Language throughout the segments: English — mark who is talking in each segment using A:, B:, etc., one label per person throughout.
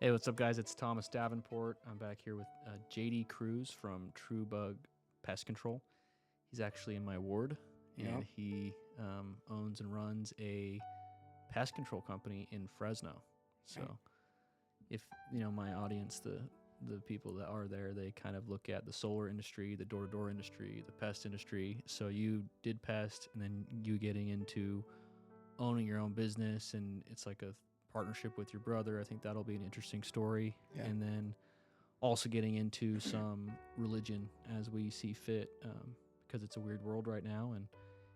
A: Hey, what's up, guys? It's Thomas Davenport. I'm back here with JD Cruz from TruBug Pest Control. He's actually in my ward, and he owns and runs a pest control company in Fresno. So, if my audience, the people that are there, they kind of look at the solar industry, the door-to-door industry, the pest industry. So you did pest, and then you getting into owning your own business, and it's like a partnership with your brother. I think that'll be an interesting story.
B: Yeah.
A: And then also getting into some religion as we see fit, because it's a weird world right now, and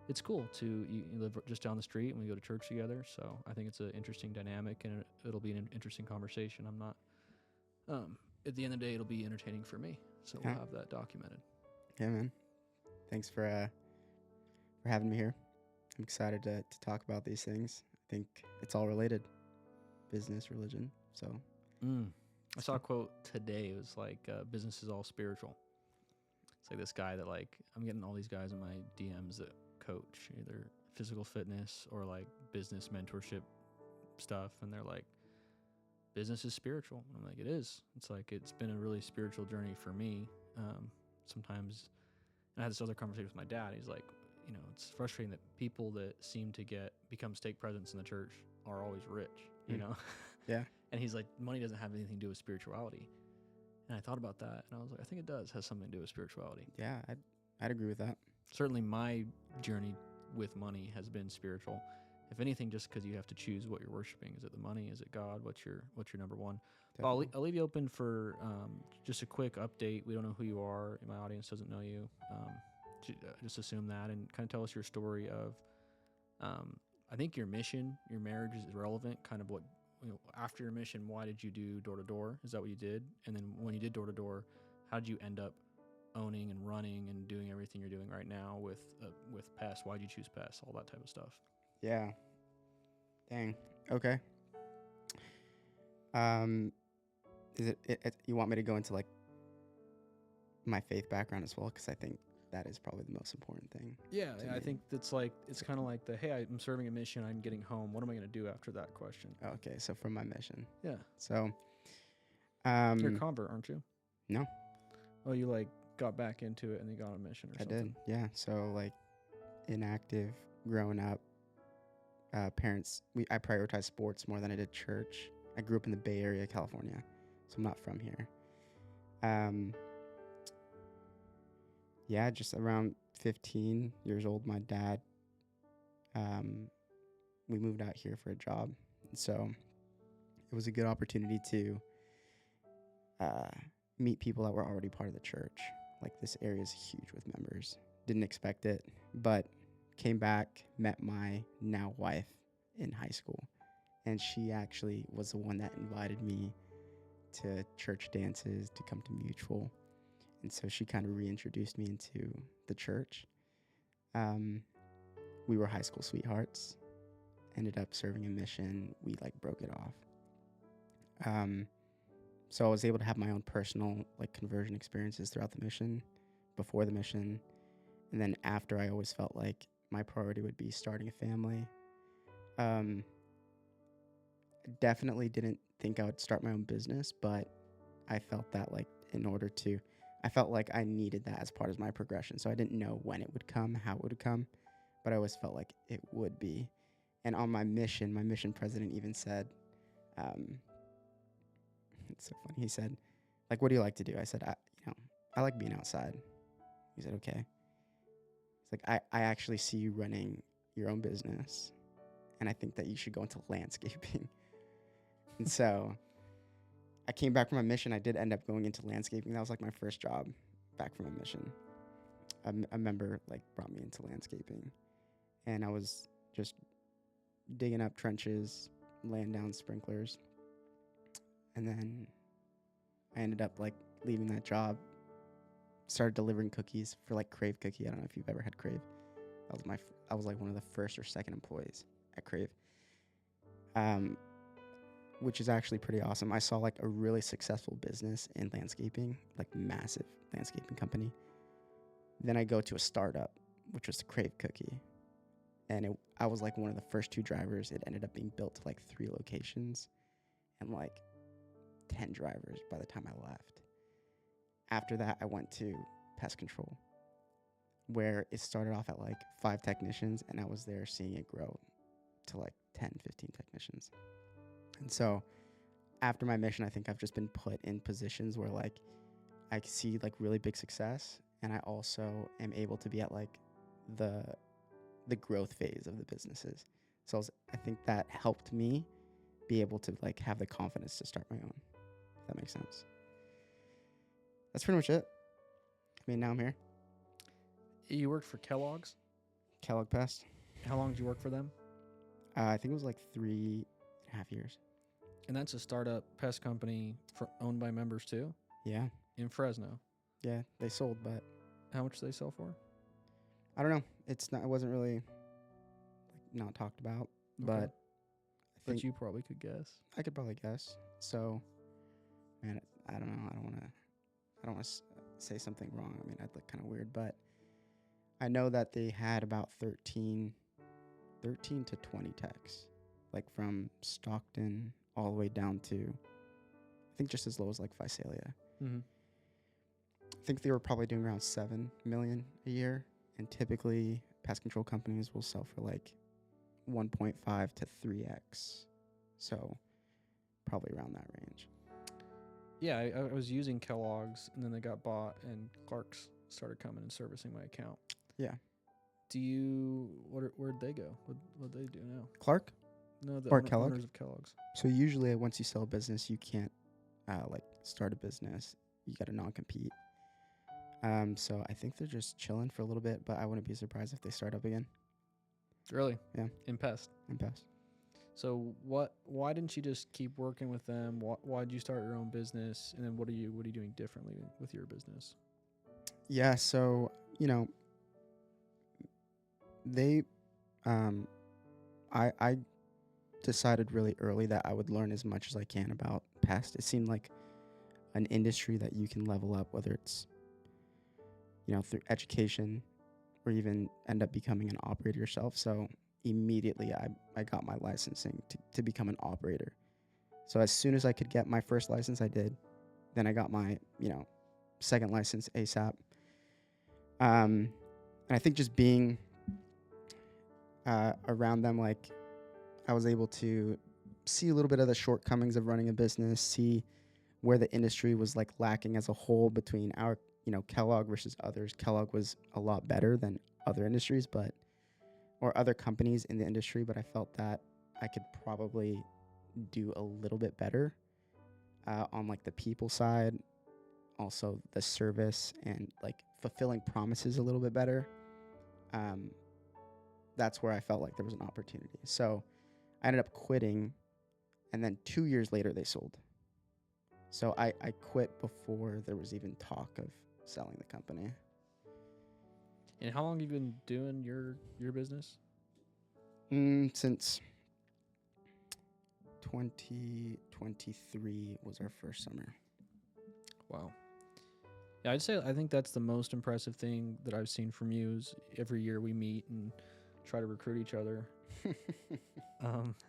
A: it's cool to you live just down the street and we go to church together. So I think it's an interesting dynamic, and it'll be an interesting conversation. I'm not at the end of the day, it'll be entertaining for me, so we'll have that documented.
B: Yeah, man. Thanks for having me here. I'm excited to talk about these things. I think it's all related. Business, religion. So
A: I saw a quote today. It was like, business is all spiritual. It's like this guy that, like, I'm getting all these guys in my DMs that coach either physical fitness or like business mentorship stuff, and they're like, business is spiritual. And I'm like, it is. It's like, it's been a really spiritual journey for me. Sometimes, and I had this other conversation with my dad. He's like, it's frustrating that people that seem to become stake presidents in the church are always rich,
B: Yeah.
A: And he's like, money doesn't have anything to do with spirituality. And I thought about that, and I was like, I think it does have something to do with spirituality.
B: Yeah, I'd agree with that.
A: Certainly my journey with money has been spiritual. If anything, just because you have to choose what you're worshiping. Is it the money? Is it God? What's your number one? I'll leave you open for just a quick update. We don't know who you are. My audience doesn't know you. Just assume that, and kind of tell us your story of, I think your mission, your marriage is relevant. Kind of what, after your mission, why did you do door to door? Is that what you did? And then when you did door to door, how did you end up owning and running and doing everything you're doing right now with Pest? Why did you choose Pest? All that type of stuff.
B: Yeah. Dang. Okay. Is it you want me to go into like my faith background as well? Because I think that is probably the most important thing.
A: Yeah, I think it's kind of like hey, I'm serving a mission, I'm getting home. What am I going to do after that question?
B: Okay, so from my mission.
A: Yeah.
B: So,
A: you're a convert, aren't you?
B: No.
A: Oh, you like got back into it and then got on a mission or something?
B: I did, yeah. So like inactive, growing up, parents, I prioritized sports more than I did church. I grew up in the Bay Area, California, so I'm not from here. Yeah, just around 15 years old, my dad, we moved out here for a job. So it was a good opportunity to meet people that were already part of the church. Like, this area is huge with members. Didn't expect it, but came back, met my now wife in high school. And she actually was the one that invited me to church dances, to come to Mutual. And so she kind of reintroduced me into the church. We were high school sweethearts, ended up serving a mission. We broke it off. So I was able to have my own personal conversion experiences throughout the mission, before the mission. And then after, I always felt like my priority would be starting a family. Definitely didn't think I would start my own business, but I felt that I felt like I needed that as part of my progression. So I didn't know when it would come, how it would come, but I always felt like it would be. And on my mission president even said, it's so funny. He said, what do you like to do? I said, I like being outside. He said, okay. It's like, I actually see you running your own business, and I think that you should go into landscaping. And so I came back from my mission. I did end up going into landscaping. That was my first job back from my mission. A member brought me into landscaping, and I was just digging up trenches, laying down sprinklers. And then I ended up leaving that job, started delivering cookies for Crave Cookie. I don't know if you've ever had Crave. I was one of the first or second employees at Crave. Which is actually pretty awesome. I saw a really successful business in landscaping, massive landscaping company. Then I go to a startup, which was the Crave Cookie. And I was one of the first two drivers. It ended up being built to 3 locations. And 10 drivers by the time I left. After that, I went to pest control, where it started off at like 5 technicians, and I was there seeing it grow to like 10, 15 technicians. And so after my mission, I think I've just been put in positions where like I see like really big success, and I also am able to be at like the growth phase of the businesses. So I think that helped me be able to like have the confidence to start my own, if that makes sense. That's pretty much it. I mean, now I'm here.
A: You worked for Kellogg's?
B: Kellogg Pest.
A: How long did you work for them?
B: I think it was like 3.5 years.
A: And that's a startup pest company owned by members too?
B: Yeah.
A: In Fresno?
B: Yeah, they sold, but...
A: How much do they sell for?
B: I don't know. It wasn't really like, not talked about,
A: Okay.
B: but
A: you probably could guess.
B: I could probably guess. So, man, I don't know. I don't want to say something wrong. I mean, I'd look kind of weird, but I know that they had about 13 to 20 techs, like from Stockton all the way down to, I think just as low as like Visalia.
A: Mm-hmm.
B: I think they were probably doing around 7 million a year, and typically pest control companies will sell for like 1.5 to 3x. So probably around that range.
A: Yeah, I was using Kellogg's, and then they got bought, and Clark's started coming and servicing my account.
B: Yeah.
A: Where'd they go? What they do now?
B: Clark?
A: No, the
B: Or Kellogg?
A: owners of Kellogg's.
B: So usually once you sell a business, you can't like start a business. You got to non-compete. So I think they're just chilling for a little bit, but I wouldn't be surprised if they start up again.
A: Really?
B: Yeah.
A: In pest?
B: In pest.
A: So why didn't you just keep working with them? Why did you start your own business? And then what are you doing differently with your business?
B: Yeah, so, they I decided really early that I would learn as much as I can about pest. It seemed like an industry that you can level up, whether it's through education or even end up becoming an operator yourself. So immediately I got my licensing to become an operator. So as soon as I could get my first license, I did. Then I got my second license ASAP. And I think just being around them, like, I was able to see a little bit of the shortcomings of running a business, see where the industry was like lacking as a whole between our Kellogg versus others. Kellogg was a lot better than other industries, or other companies in the industry, but I felt that I could probably do a little bit better on like the people side, also the service, and like fulfilling promises a little bit better. That's where I felt like there was an opportunity. So I ended up quitting, and then 2 years later they sold. So I quit before there was even talk of selling the company.
A: And how long have you been doing your business?
B: Since 2023 was our first summer.
A: Wow. Yeah, I think that's the most impressive thing that I've seen from you is every year we meet and try to recruit each other.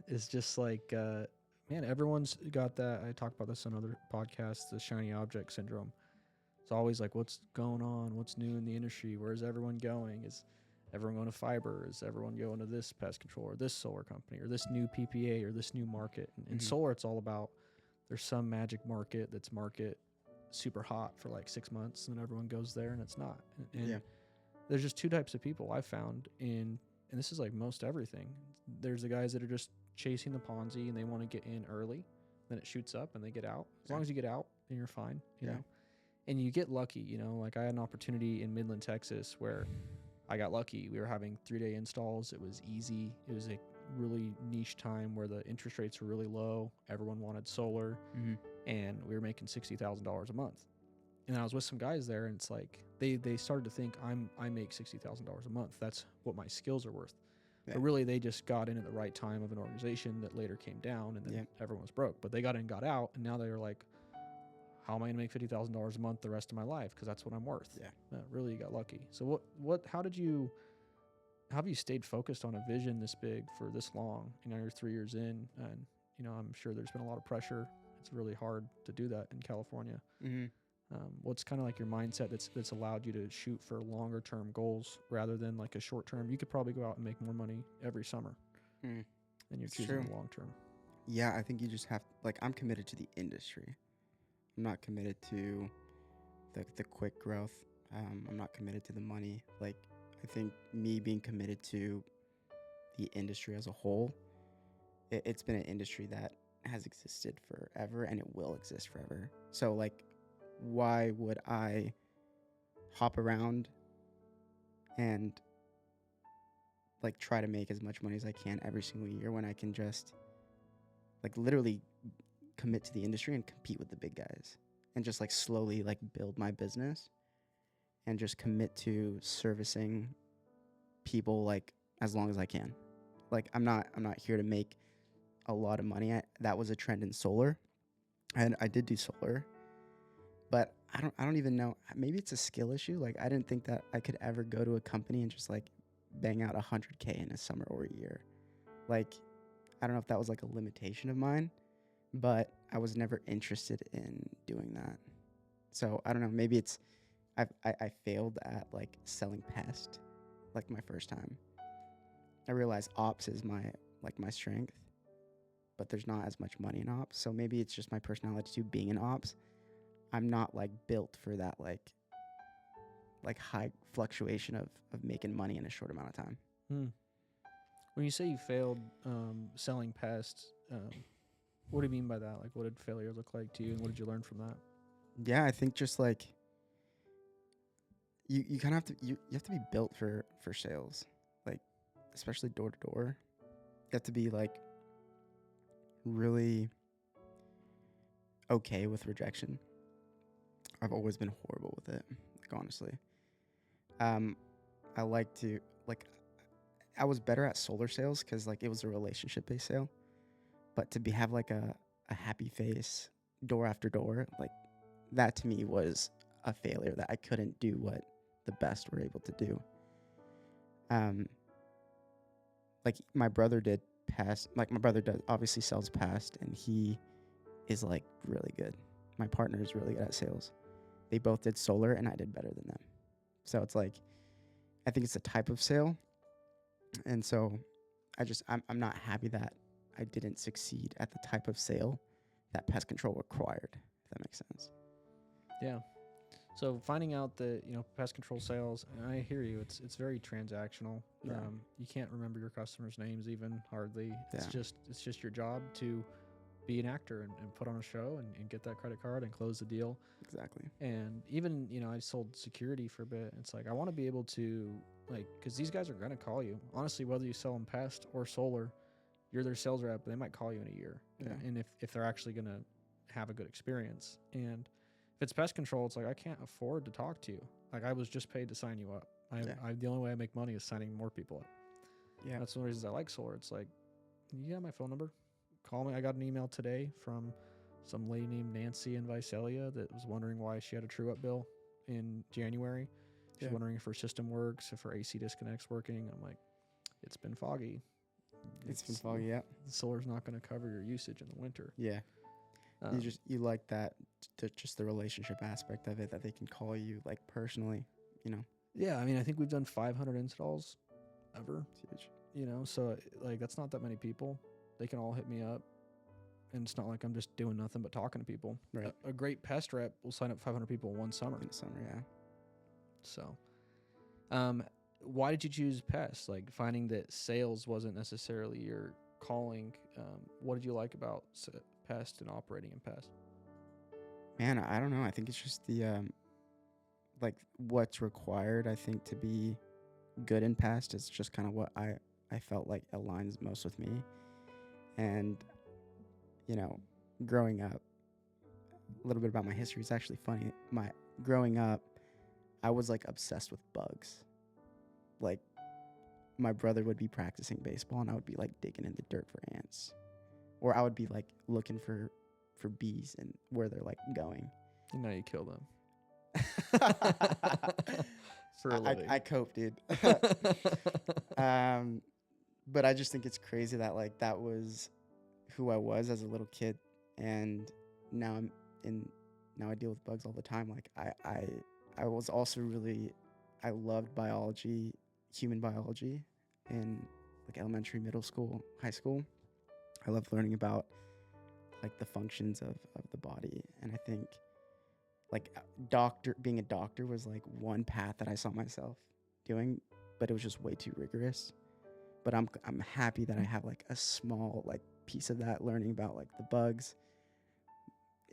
A: It's just like, man, everyone's got that. I talk about this on other podcasts, the shiny object syndrome. It's always like, what's going on? What's new in the industry? Where's everyone going? Is everyone going to fiber? Is everyone going to this pest control or this solar company or this new PPA or this new market? And in solar, it's all about there's some magic market that's super hot for like 6 months, and then everyone goes there, and it's not. And there's just two types of people I've found and this is like most everything. There's the guys that are just chasing the Ponzi and they want to get in early, then it shoots up and they get out. As long as you get out, then you're fine, you know. And you get lucky, like I had an opportunity in Midland, Texas, where I got lucky. We were having 3-day installs. It was easy. It was a really niche time where the interest rates were really low. Everyone wanted solar, and we were making $60,000 a month. And I was with some guys there, and it's like they started to think I make $60,000 a month. That's what my skills are worth. Yeah. But really, they just got in at the right time of an organization that later came down, and then everyone was broke. But they got in, got out, and now they were like, how am I going to make $50,000 a month the rest of my life? Because that's what I'm worth. Yeah, really, you got lucky. So how have you stayed focused on a vision this big for this long? You're 3 years in, and I'm sure there's been a lot of pressure It's really hard to do that in California.
B: Mm-hmm.
A: What's kind of like your mindset that's allowed you to shoot for longer term goals rather than like a short term? You could probably go out and make more money every summer, and you're
B: It's
A: choosing
B: true.
A: the long term.
B: Yeah, I think you just have, like, I'm committed to the industry. I'm not committed to the quick growth. I'm not committed to the money. Like, I think me being committed to the industry as a whole, it's been an industry that has existed forever and it will exist forever. So, like, why would I hop around and, like, try to make as much money as I can every single year when I can just, like, literally commit to the industry and compete with the big guys and just, like, slowly, like, build my business and just commit to servicing people, like, as long as I can. Like, I'm not here to make a lot of money. That was a trend in solar, and I did do solar, but I don't even know. Maybe it's a skill issue. Like, I didn't think that I could ever go to a company and just, like, bang out 100K in a summer or a year. Like, I don't know if that was, like, a limitation of mine, but I was never interested in doing that. So I don't know. Maybe it's I failed at, like, selling pest, like, my first time. I realized ops is my strength, but there's not as much money in ops. So maybe it's just my personality too, being in ops. I'm not, like, built for that, like high fluctuation of making money in a short amount of time.
A: When you say you failed selling pests, what do you mean by that? Like, what did failure look like to you, and what did you learn from that?
B: Yeah, I think just, like, you kind of have to you have to be built for sales, like, especially door to door. You have to be, like, really okay with rejection. I've always been horrible with it, like, honestly. I like to, like, I was better at solar sales because, like, it was a relationship based sale, but to have, like, a happy face door after door, like, that to me was a failure, that I couldn't do what the best were able to do. Like, my brother did past, like, my brother does obviously sells past, and he is, like, really good. My partner is really good at sales. They both did solar, and I did better than them. So it's like, I think it's a type of sale, and so I'm not happy that I didn't succeed at the type of sale that pest control required, if that makes sense.
A: Yeah. So finding out that, pest control sales, and I hear you, it's very transactional.
B: Yeah.
A: You can't remember your customers' names even hardly. It's
B: Yeah.
A: just your job to be an actor and put on a show and get that credit card and close the deal.
B: Exactly.
A: And even, I sold security for a bit. It's like, I want to be able to, like, because these guys are going to call you. Honestly, whether you sell them pest or solar, you're their sales rep, they might call you in a year.
B: Yeah.
A: And if they're actually going to have a good experience. And if it's pest control, it's like, I can't afford to talk to you. Like, I was just paid to sign you up. The only way I make money is signing more people up.
B: Yeah.
A: That's one of the reasons I like solar. It's like, you got my phone number. Call me. I got an email today from some lady named Nancy in Visalia that was wondering why she had a true-up bill in January. She's wondering if her system works, if her AC disconnect's working. I'm like, it's been foggy.
B: It's been foggy, yeah.
A: The solar's not going to cover your usage in the winter.
B: Yeah. You like that, just the relationship aspect of it, that they can call you, like, personally,
A: Yeah, I mean, I think we've done 500 installs ever.
B: It's huge.
A: So, like, that's not that many people. They can all hit me up, and it's not like I'm just doing nothing but talking to people.
B: Right.
A: A great pest rep will sign up 500 people in one summer.
B: In the summer, yeah.
A: So, why did you choose pest? Like, finding that sales wasn't necessarily your calling. What did you like about pest and operating in pest?
B: Man, I don't know. I think it's just the like, what's required, I think, to be good in pest is just kind of what I felt like aligns most with me. And, growing up, a little bit about my history is actually funny. Growing up, I was, like, obsessed with bugs. Like, my brother would be practicing baseball, and I would be, like, digging in the dirt for ants. Or I would be, like, looking for bees and where they're, like, going.
A: And now you kill them. For a living.
B: I cope, dude. But I just think it's crazy that, like, that was who I was as a little kid. And now I deal with bugs all the time. Like I was also really, I loved biology, human biology, in like elementary, middle school, high school. I loved learning about like the functions of the body. And I think like being a doctor was like one path that I saw myself doing, but it was just way too rigorous. But I'm happy that I have like a small like piece of that, learning about like the bugs.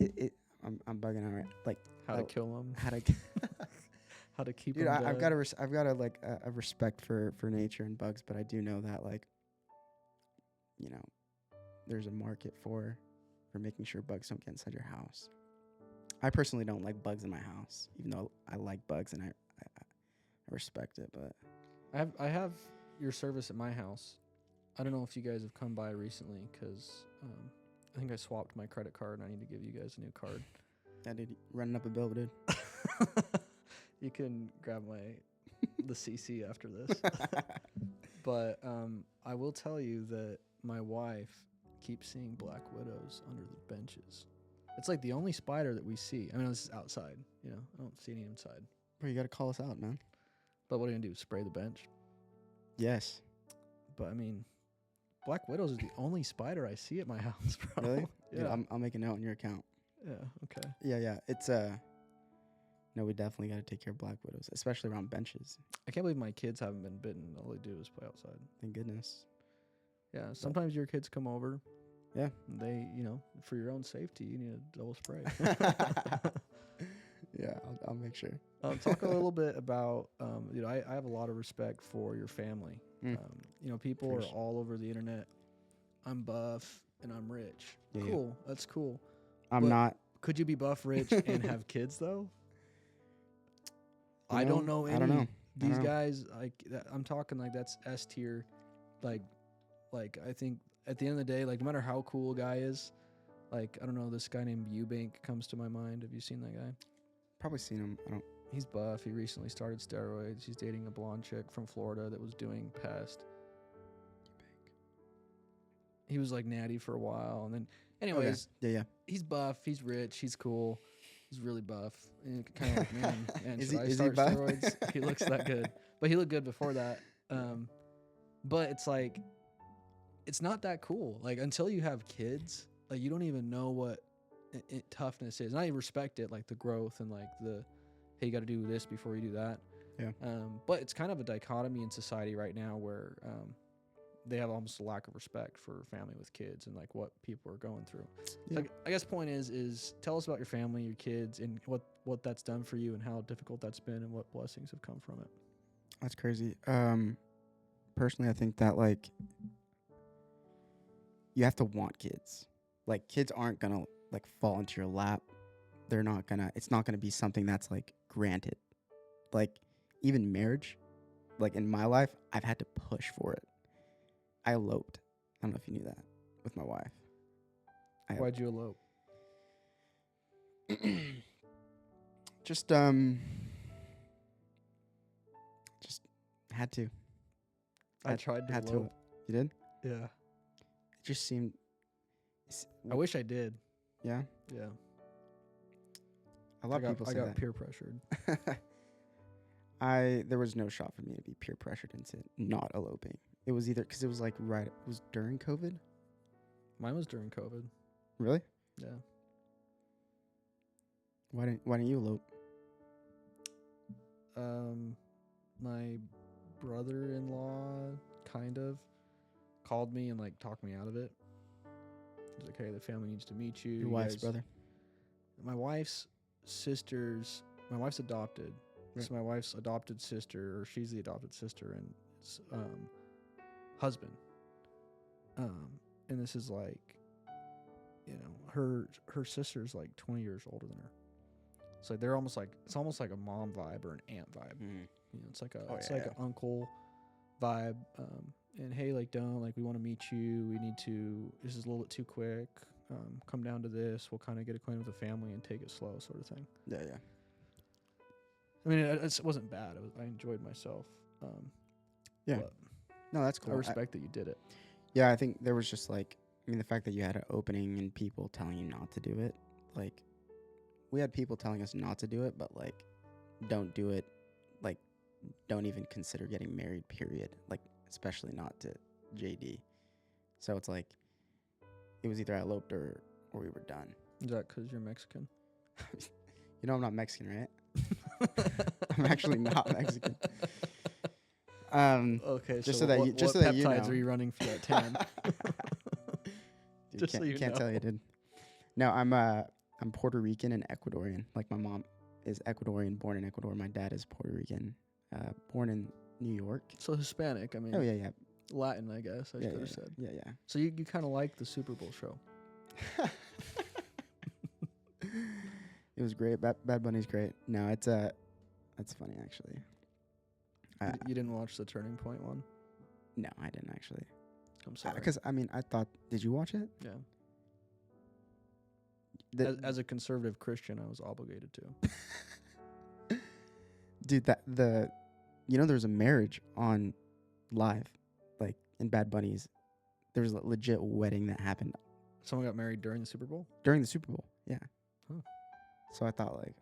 B: I'm bugging out, right? Like
A: How to kill them.
B: how to
A: How to keep
B: dude,
A: them.
B: I've got a like a respect for nature and bugs, but I do know that like, you know, there's a market for making sure bugs don't get inside your house. I personally don't like bugs in my house, even though I like bugs and I respect it. But
A: I have your service at my house. I don't know if you guys have come by recently, because I think I swapped my credit card and I need to give you guys a new card.
B: yeah, dude, running up a bill, dude.
A: You can grab the CC after this. But I will tell you that my wife keeps seeing black widows under the benches. It's like the only spider that we see. I mean, this is outside. You know, I don't see any inside.
B: Bro, you gotta call us out, man.
A: But what are you gonna do? Spray the bench?
B: Yes.
A: But I mean, black widows is the only spider I see at my house, bro.
B: Really?
A: Yeah.
B: Dude, I'll make a note on your account.
A: Yeah. Okay.
B: Yeah. It's no, we definitely gotta take care of black widows, especially around benches.
A: I can't believe my kids haven't been bitten. All they do is play outside.
B: Thank goodness.
A: Yeah. Sometimes your kids come over.
B: Yeah.
A: They, for your own safety, you need a double spray.
B: Yeah, I'll make sure.
A: Talk a little bit about, I have a lot of respect for your family. People are all over the internet. I'm buff and I'm rich.
B: Yeah,
A: cool. Yeah. That's cool.
B: I'm not.
A: Could you be buff, rich, and have kids though? I don't know any.
B: I don't know.
A: These guys, I'm talking like that's S tier. Like I think at the end of the day, like no matter how cool a guy is, like I don't know, this guy named Eubank comes to my mind. Have you seen that guy?
B: Probably seen him. I don't.
A: He's buff. He recently started steroids. He's dating a blonde chick from Florida that was doing pest. He was like natty for a while, and then, anyways,
B: okay. Yeah.
A: He's buff. He's rich. He's cool. He's really buff. Kind of like me. And
B: is
A: should I
B: he
A: start
B: buff?
A: steroids? He looks that good, but he looked good before that. But it's like, it's not that cool. Like until you have kids, like you don't even know what toughness is. And I respect it, like the growth and like the, hey, you got to do this before you do that.
B: Yeah.
A: But it's kind of a dichotomy in society right now where they have almost a lack of respect for family with kids and like what people are going through.
B: Yeah.
A: So I guess point is tell us about your family, your kids, and what that's done for you and how difficult that's been and what blessings have come from it.
B: That's crazy. Personally, I think that like you have to want kids. Like kids aren't gonna like fall into your lap. They're not gonna. It's not gonna be something that's like granted. Like even marriage, like in my life, I've had to push for it. I eloped. I don't know if you knew that with my wife.
A: Why'd you elope?
B: Just had to.
A: I tried to elope.
B: You did?
A: Yeah.
B: It just seemed.
A: I wish I did.
B: Yeah.
A: Yeah.
B: A lot of people say
A: I got
B: that.
A: peer pressured.
B: There was no shot for me to be peer pressured into not eloping. It was either because it was like it was during COVID.
A: Mine was during COVID.
B: Really?
A: Yeah.
B: Why didn't you elope?
A: My brother-in-law kind of called me and like talked me out of it. He's like, "Hey, the family needs to meet you."
B: Your wife's brother?
A: My wife's sister's. My wife's adopted.
B: Right.
A: So my wife's adopted sister, or she's the adopted sister, and husband. And this is like, her sister's like 20 years older than her. So they're almost like, it's almost like a mom vibe or an aunt vibe. It's like an uncle vibe. And hey, like we want to meet you. We need to. This is a little bit too quick. Come down to this. We'll kind of get acquainted with the family and take it slow, sort of thing.
B: Yeah.
A: I mean, it wasn't bad. I enjoyed myself.
B: Yeah. No, that's cool.
A: I respect that you did it.
B: Yeah, I think there was just like, the fact that you had an opening and people telling you not to do it, like, we had people telling us not to do it, but like, don't do it. Like, don't even consider getting married, period. Like, especially not to JD. So it's like, it was either I eloped or we were done.
A: Is that because you're Mexican?
B: You know I'm not Mexican, right? I'm actually not Mexican.
A: Okay,
B: just
A: so
B: so that
A: what,
B: you, just
A: what
B: so that you
A: peptides
B: know.
A: are you running for that tan?
B: Dude,
A: Just so you
B: can't
A: know.
B: tell you, dude. No, I'm Puerto Rican and Ecuadorian. Like, my mom is Ecuadorian, born in Ecuador. My dad is Puerto Rican, born in New York.
A: So Hispanic, I mean.
B: Oh yeah.
A: Latin, I guess I
B: Yeah,
A: should have said.
B: Yeah.
A: So you kind of like the Super Bowl show.
B: It was great. Bad Bunny's great. No, that's funny actually.
A: You didn't watch the Turning Point one?
B: No, I didn't actually.
A: I'm sorry.
B: Because I mean, I thought. Did you watch it?
A: Yeah.
B: The,
A: As a conservative Christian, I was obligated to.
B: dude, there's a marriage on live, like in Bad Bunny's. There was a legit wedding that happened
A: Someone got married during the Super Bowl?
B: during the Super Bowl. Yeah.
A: Huh.
B: So I thought like,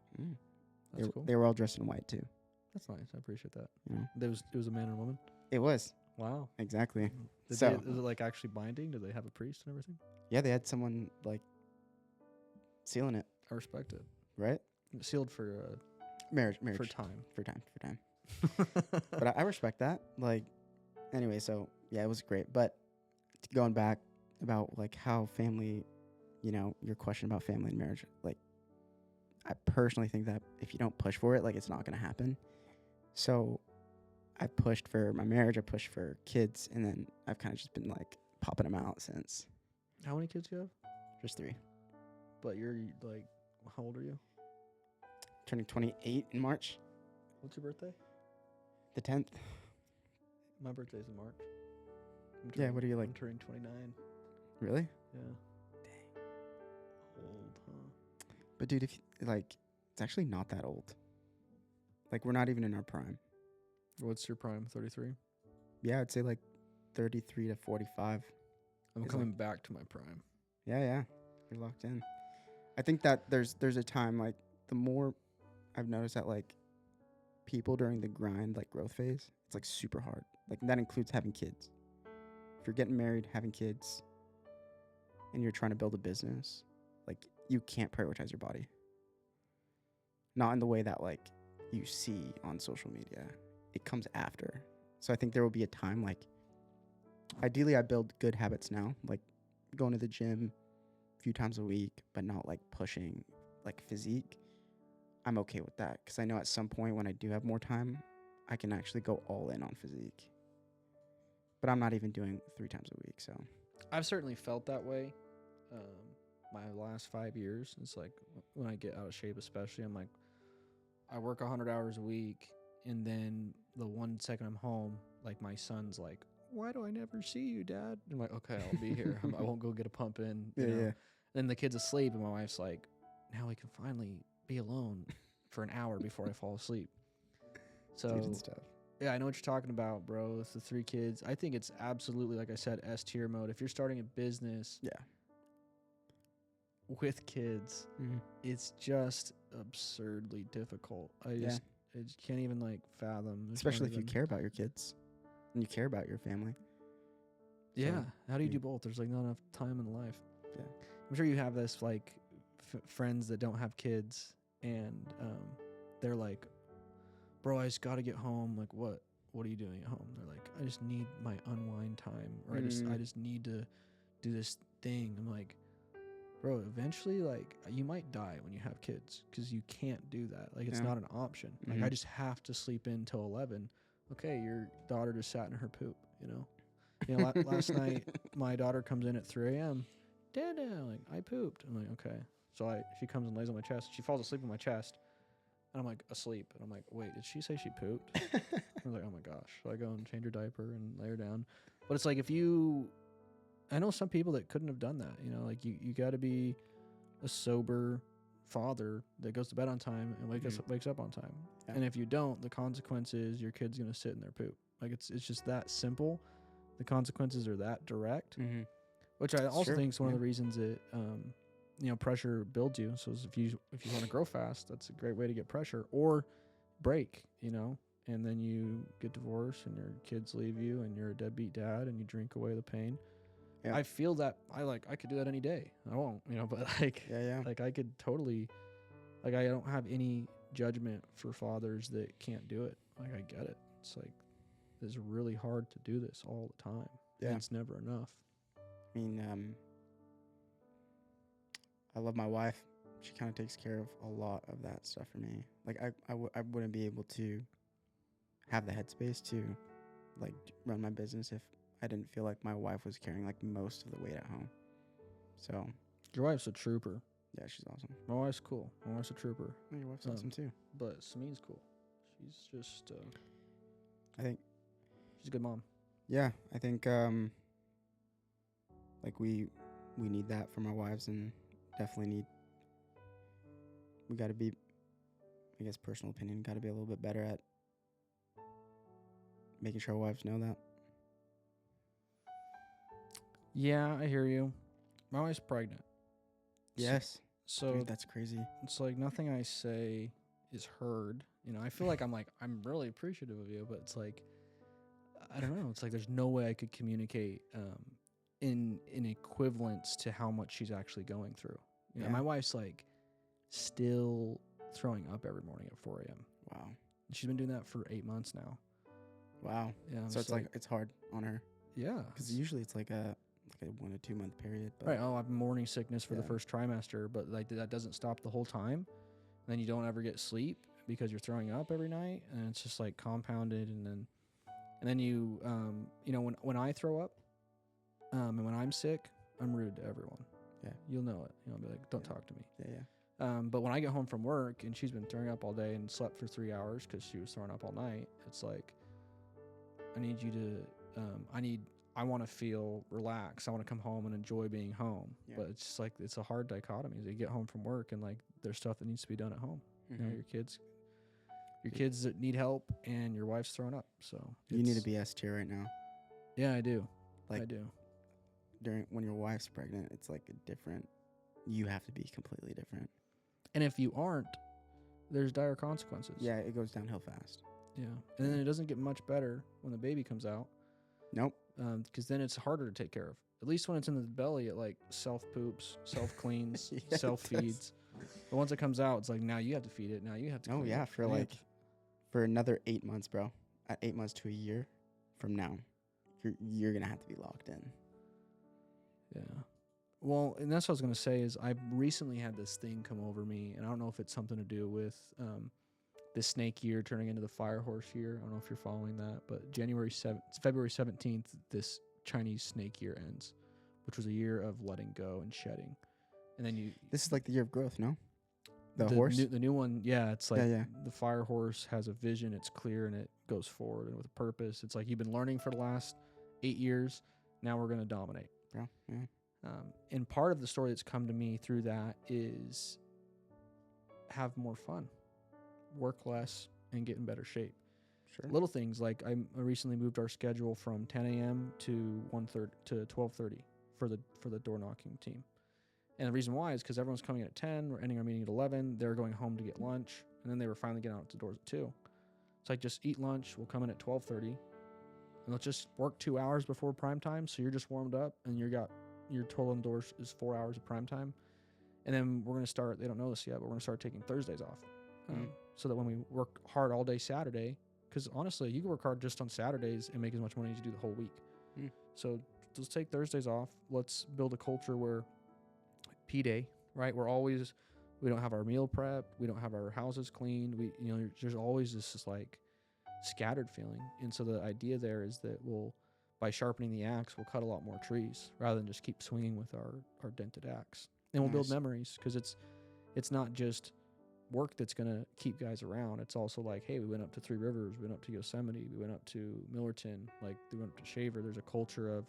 A: That's cool.
B: they were all dressed in white too.
A: That's nice. I appreciate that.
B: You know?
A: It was a man and a woman?
B: It was
A: Wow.
B: exactly.
A: Is
B: So
A: it like actually binding? Do they have a priest and everything?
B: yeah, they had someone like sealing it,
A: I respect it.
B: right?
A: Sealed for
B: Marriage
A: for time.
B: for time. But I respect that. Like, anyway, so yeah, it was great. But going back about like how family, your question about family and marriage, like, I personally think that if you don't push for it, like, it's not going to happen. So I pushed for my marriage, I pushed for kids, and then I've kind of just been like popping them out since.
A: How many kids do you have?
B: Just 3.
A: But you're like, how old are you?
B: Turning 28 in March,
A: What's your birthday?
B: the 10th.
A: My birthday's in March.
B: Yeah, what are you like?
A: I'm turning 29.
B: Really?
A: Yeah. Dang. Old, huh?
B: But dude, if like, it's actually not that old. Like, we're not even in our prime.
A: What's your prime? 33?
B: Yeah, I'd say like 33 to 45.
A: I'm
B: It's
A: coming back to my prime.
B: Yeah. You're locked in. I think that there's a time, like, the more I've noticed that, like, people during the grind, like, growth phase, it's like super hard. Like, that includes having kids. If you're getting married, having kids, and you're trying to build a business, like, you can't prioritize your body. Not in the way that, like, you see on social media. It comes after. So I think there will be a time, like, ideally I build good habits now, like going to the gym a few times a week, but not like pushing like physique. I'm okay with that because I know at some point when I do have more time, I can actually go all in on physique. But I'm not even doing 3 times a week, so.
A: I've certainly felt that way. My last 5 years, it's like when I get out of shape, especially, I'm like, I work 100 hours a week, and then the 1 second I'm home, like my son's like, "Why do I never see you, Dad?" I'm like, "Okay, I'll be here. I won't go get a pump in." You know?
B: Yeah.
A: Then the kid's asleep, and my wife's like, "Now we can finally be alone for an hour before I fall asleep." So
B: Dude, it's tough.
A: yeah, I know what you're talking about, bro. It's the 3 kids. I think it's absolutely, like I said, S tier mode. If you're starting a business,
B: Yeah.
A: with kids, it's just absurdly difficult. I just can't even like fathom.
B: Especially if you care about your kids and you care about your family.
A: Yeah.
B: So,
A: How do you do both? There's like not enough time in life.
B: Yeah.
A: I'm sure you have this like friends that don't have kids, and they're like, "Bro, I just got to get home." Like, what are you doing at home? They're like, "I just need my unwind time, or I just need to do this thing." I'm like, bro, eventually, like, you might die when you have kids because you can't do that. Like, it's not an option. Like, I just have to sleep in till 11. Okay, your daughter just sat in her poop, you know? Last night, my daughter comes in at 3 a.m. Dad, like, I pooped. I'm like, okay. So she comes and lays on my chest. She falls asleep on my chest. And I'm like, asleep. And I'm like, wait, did she say she pooped? I was like, oh my gosh. So I go and change her diaper and lay her down. But it's like, I know some people that couldn't have done that, you know, like you got to be a sober father that goes to bed on time and wakes up on time. Yeah. And if you don't, the consequence is your kid's going to sit in their poop. Like it's just that simple. The consequences are that direct, which I also think is one of the reasons that pressure builds you. So if you want to grow fast, that's a great way to get pressure. Or break, and then you get divorced and your kids leave you and you're a deadbeat dad and you drink away the pain. Yeah. I feel that I could do that any day. I won't, but like I could totally, like, I don't have any judgment for fathers that can't do it. Like, I get it. It's like, it's really hard to do this all the time. Yeah. And it's never enough.
B: I mean, I love my wife. She kind of takes care of a lot of that stuff for me. Like, I wouldn't be able to have the headspace to, like, run my business if I didn't feel like my wife was carrying, like, most of the weight at home. So.
A: Your wife's a trooper.
B: Yeah, she's awesome.
A: My wife's cool. My wife's a trooper.
B: Oh, your wife's awesome, too.
A: But Samin's cool. She's just,
B: I think.
A: She's a good mom.
B: Yeah, I think, like, we need that from our wives, and definitely we got to be, I guess, personal opinion, got to be a little bit better at making sure our wives know that.
A: Yeah, I hear you. My wife's pregnant.
B: Yes.
A: So
B: dude, that's crazy.
A: It's like nothing I say is heard. I feel like I'm really appreciative of you, but it's like, I don't know. It's like there's no way I could communicate in equivalence to how much she's actually going through. My wife's like still throwing up every morning at 4 a.m.
B: Wow.
A: She's been doing that for 8 months now.
B: Wow. Yeah. So it's like it's hard on her.
A: Yeah.
B: Because usually it's like a 1 to 2 month period. But
A: right. Oh, I have morning sickness for the first trimester, but like that doesn't stop the whole time. And then you don't ever get sleep because you're throwing up every night, and it's just like compounded. And then you, when I throw up, and when I'm sick, I'm rude to everyone. Yeah. You'll know it. I'll be like, don't talk to me.
B: Yeah.
A: But when I get home from work and she's been throwing up all day and slept for 3 hours because she was throwing up all night, it's like, I need you to, I want to feel relaxed. I want to come home and enjoy being home. Yeah. But it's just like, it's a hard dichotomy. You get home from work and like there's stuff that needs to be done at home.
B: Mm-hmm.
A: Your kids that need help, and your wife's throwing up. So
B: you need to be S tier right now.
A: Yeah, I do.
B: Like,
A: I do.
B: When your wife's pregnant, it's like a different, you have to be completely different.
A: And if you aren't, there's dire consequences.
B: Yeah, it goes downhill fast.
A: Yeah. And then it doesn't get much better when the baby comes out.
B: Nope.
A: Because then it's harder to take care of. At least when it's in the belly, it like self-poops, self-cleans, self-feeds. But once it comes out, it's like, now you have to feed it. Now you have to clean it.
B: For another 8 months, bro. At 8 months to a year from now, you're going to have to be locked in.
A: Yeah. Well, and that's what I was going to say is I recently had this thing come over me, and I don't know if it's something to do with the snake year turning into the fire horse year. I don't know if you're following that, but February 17th, this Chinese snake year ends, which was a year of letting go and shedding. And then
B: this is like the year of growth, no? The horse?
A: The new one, yeah. It's like the fire horse has a vision. It's clear, and it goes forward and with a purpose. It's like you've been learning for the last 8 years. Now we're going to dominate.
B: Yeah.
A: And part of the story that's come to me through that is have more fun, work less, and get in better shape.
B: Sure.
A: Little things like I recently moved our schedule from 10 a.m. to 12:30 for the door knocking team. And the reason why is because everyone's coming in at 10. We're ending our meeting at 11. They're going home to get lunch, and then they were finally getting out the doors at 2. It's like, just eat lunch. We'll come in at 12:30, and let's just work 2 hours before prime time. So you're just warmed up, and your total indoors is 4 hours of prime time. And then we're going to start, they don't know this yet, but we're going to start taking Thursdays off. So that when we work hard all day Saturday, because honestly, you can work hard just on Saturdays and make as much money as you do the whole week. So let's take Thursdays off. Let's build a culture where P-Day, right? We don't have our meal prep. We don't have our houses cleaned. There's always this like scattered feeling. And so the idea there is that by sharpening the axe, we'll cut a lot more trees rather than just keep swinging with our dented axe. And we'll build memories, because it's not just work that's going to keep guys around. It's also like, hey, we went up to Three Rivers, we went up to Yosemite, we went up to Millerton, like we went up to Shaver. There's a culture of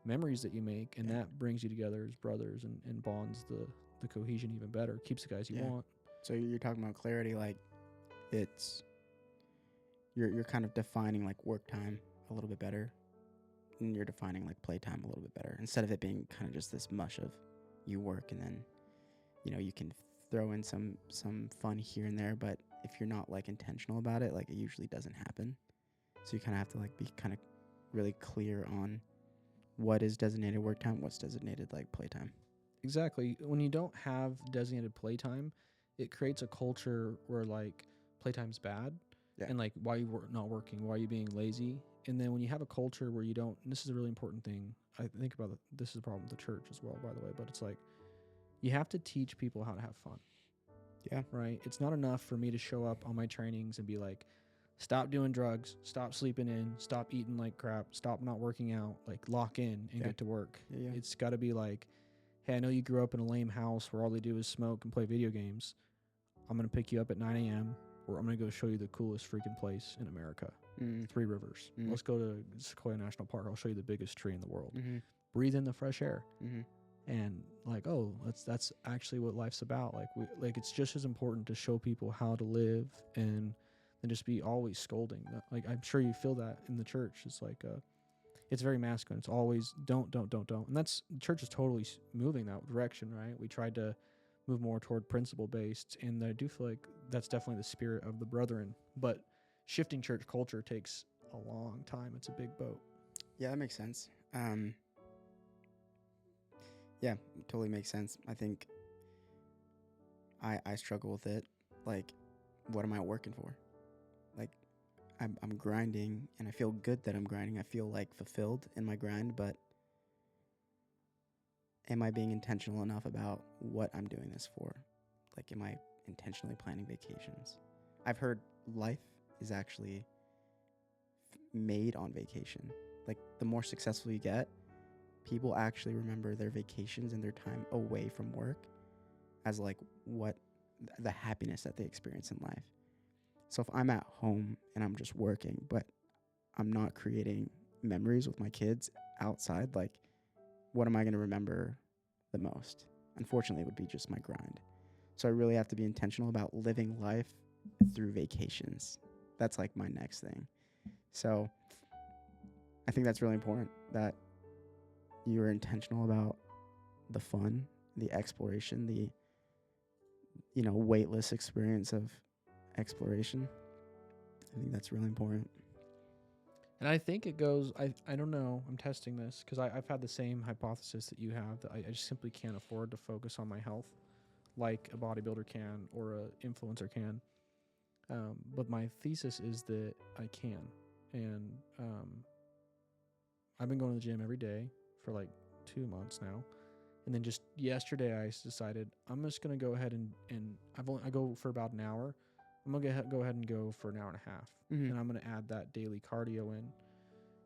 A: memories that you make, and that brings you together as brothers and bonds the cohesion even better, keeps the guys you want.
B: So you're talking about clarity, like it's you're kind of defining like work time a little bit better, and you're defining like playtime a little bit better, instead of it being kind of just this mush of you work and then you can throw in some fun here and there, but if you're not like intentional about it, like it usually doesn't happen. So you kind of have to like be kind of really clear on what is designated work time, what's designated like playtime.
A: Exactly. When you don't have designated playtime, it creates a culture where like playtime's bad.
B: Yeah.
A: And like, why are you not working? Why are you being lazy? And then when you have a culture where you don't, and this is a really important thing. I think about this is a problem with the church as well, by the way, but it's like, you have to teach people how to have fun.
B: Yeah.
A: Right. It's not enough for me to show up on my trainings and be like, stop doing drugs, stop sleeping in, stop eating like crap, stop not working out, like lock in and get to work.
B: Yeah.
A: It's got to be like, hey, I know you grew up in a lame house where all they do is smoke and play video games. I'm going to pick you up at 9 a.m. or I'm going to go show you the coolest freaking place in America. 3 Rivers. Let's go to Sequoia National Park. I'll show you the biggest tree in the world. Breathe in the fresh air. And like, oh, that's actually what life's about. Like it's just as important to show people how to live and just be always scolding. Like, I'm sure you feel that in the church. It's like, it's very masculine. It's always don't. And that's, the church is totally moving that direction, right? We tried to move more toward principle based, and I do feel like that's definitely the spirit of the brethren. But shifting church culture takes a long time. It's a big boat.
B: Yeah, that makes sense. Yeah, totally makes sense. I think I struggle with it. Like, what am I working for? Like, I'm grinding, and I feel good that I'm grinding. I feel like fulfilled in my grind, but am I being intentional enough about what I'm doing this for? Like, am I intentionally planning vacations? I've heard life is actually made on vacation. Like, the more successful you get, people actually remember their vacations and their time away from work as like what the happiness that they experience in life. So if I'm at home and I'm just working, but I'm not creating memories with my kids outside, like, what am I going to remember the most? Unfortunately, it would be just my grind. So I really have to be intentional about living life through vacations. That's like my next thing. So I think that's really important, that you are intentional about the fun, the exploration, the, weightless experience of exploration. I think that's really important.
A: And I think it goes, I don't know, I'm testing this because I've had the same hypothesis that you have, that I just simply can't afford to focus on my health like a bodybuilder can or a influencer can. But my thesis is that I can. And I've been going to the gym every day for like 2 months now. And then just yesterday I decided I'm just going to go ahead and I go for about an hour. I'm going to go ahead and go for an hour and a half. And I'm going to add that daily cardio in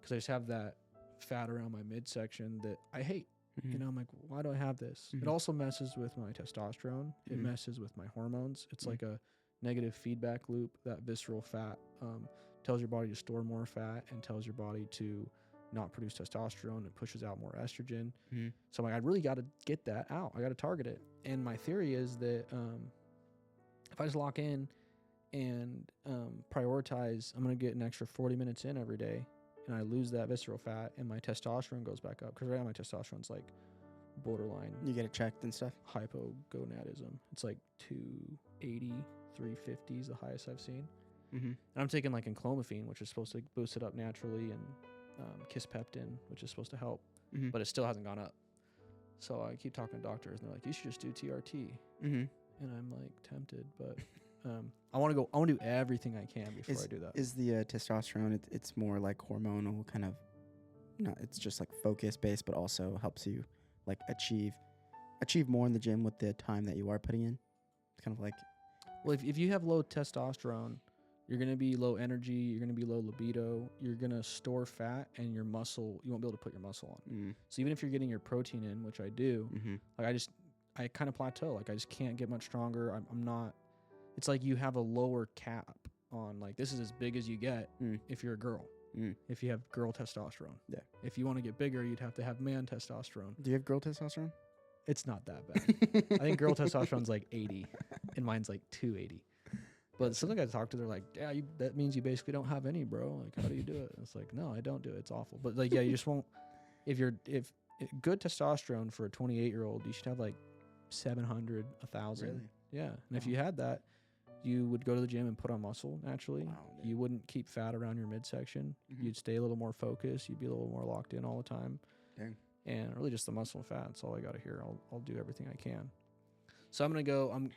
A: because I just have that fat around my midsection that I hate. I'm like, why do I have this? It also messes with my testosterone. It messes with my hormones. It's like a negative feedback loop. That visceral fat tells your body to store more fat and tells your body to not produce testosterone and pushes out more estrogen. So I'm like, I really got to get that out. I got to target it. And my theory is that if I just lock in and prioritize, I'm going to get an extra 40 minutes in every day, and I lose that visceral fat, and my testosterone goes back up. Because right now my testosterone's like borderline.
B: You get it checked and stuff?
A: Hypogonadism. It's like 280, 350 is the highest I've seen. And I'm taking like enclomiphene, which is supposed to boost it up naturally, and Kispeptin, which is supposed to help, but it still hasn't gone up. So I keep talking to doctors, and they're like, you should just do TRT. And I'm like tempted, but I want to do everything I can before I do that.
B: Is the testosterone, it's more like hormonal kind of, it's just like focus based, but also helps you like achieve more in the gym with the time that you are putting in? It's kind of like,
A: well, if you have low testosterone, you're going to be low energy, you're going to be low libido, you're going to store fat, and your muscle, you won't be able to put your muscle on. So even if you're getting your protein in, which I do, like I kind of plateau. Like I just can't get much stronger. I'm not, it's like you have a lower cap on, like, this is as big as you get if you're a girl, if you have girl testosterone. Yeah. If you want to get bigger, you'd have to have man testosterone.
B: Do you have girl testosterone?
A: It's not that bad. I think girl testosterone's like 80 and mine's like 280. But some guys I talk to, they're like, yeah, that means you basically don't have any, bro. Like, how do you do it? And it's like, no, I don't do it. It's awful. But like, yeah, you just won't. If good testosterone for a 28-year-old, you should have like 700, 1,000.
B: Really?
A: Yeah. And if
B: Wow.
A: you had that, you would go to the gym and put on muscle naturally.
B: Wow, dude.
A: You wouldn't keep fat around your midsection.
B: Mhm.
A: You'd stay a little more focused. You'd be a little more locked in all the time.
B: Dang.
A: And really just the muscle and fat. That's all I got to hear. I'll do everything I can. So I'm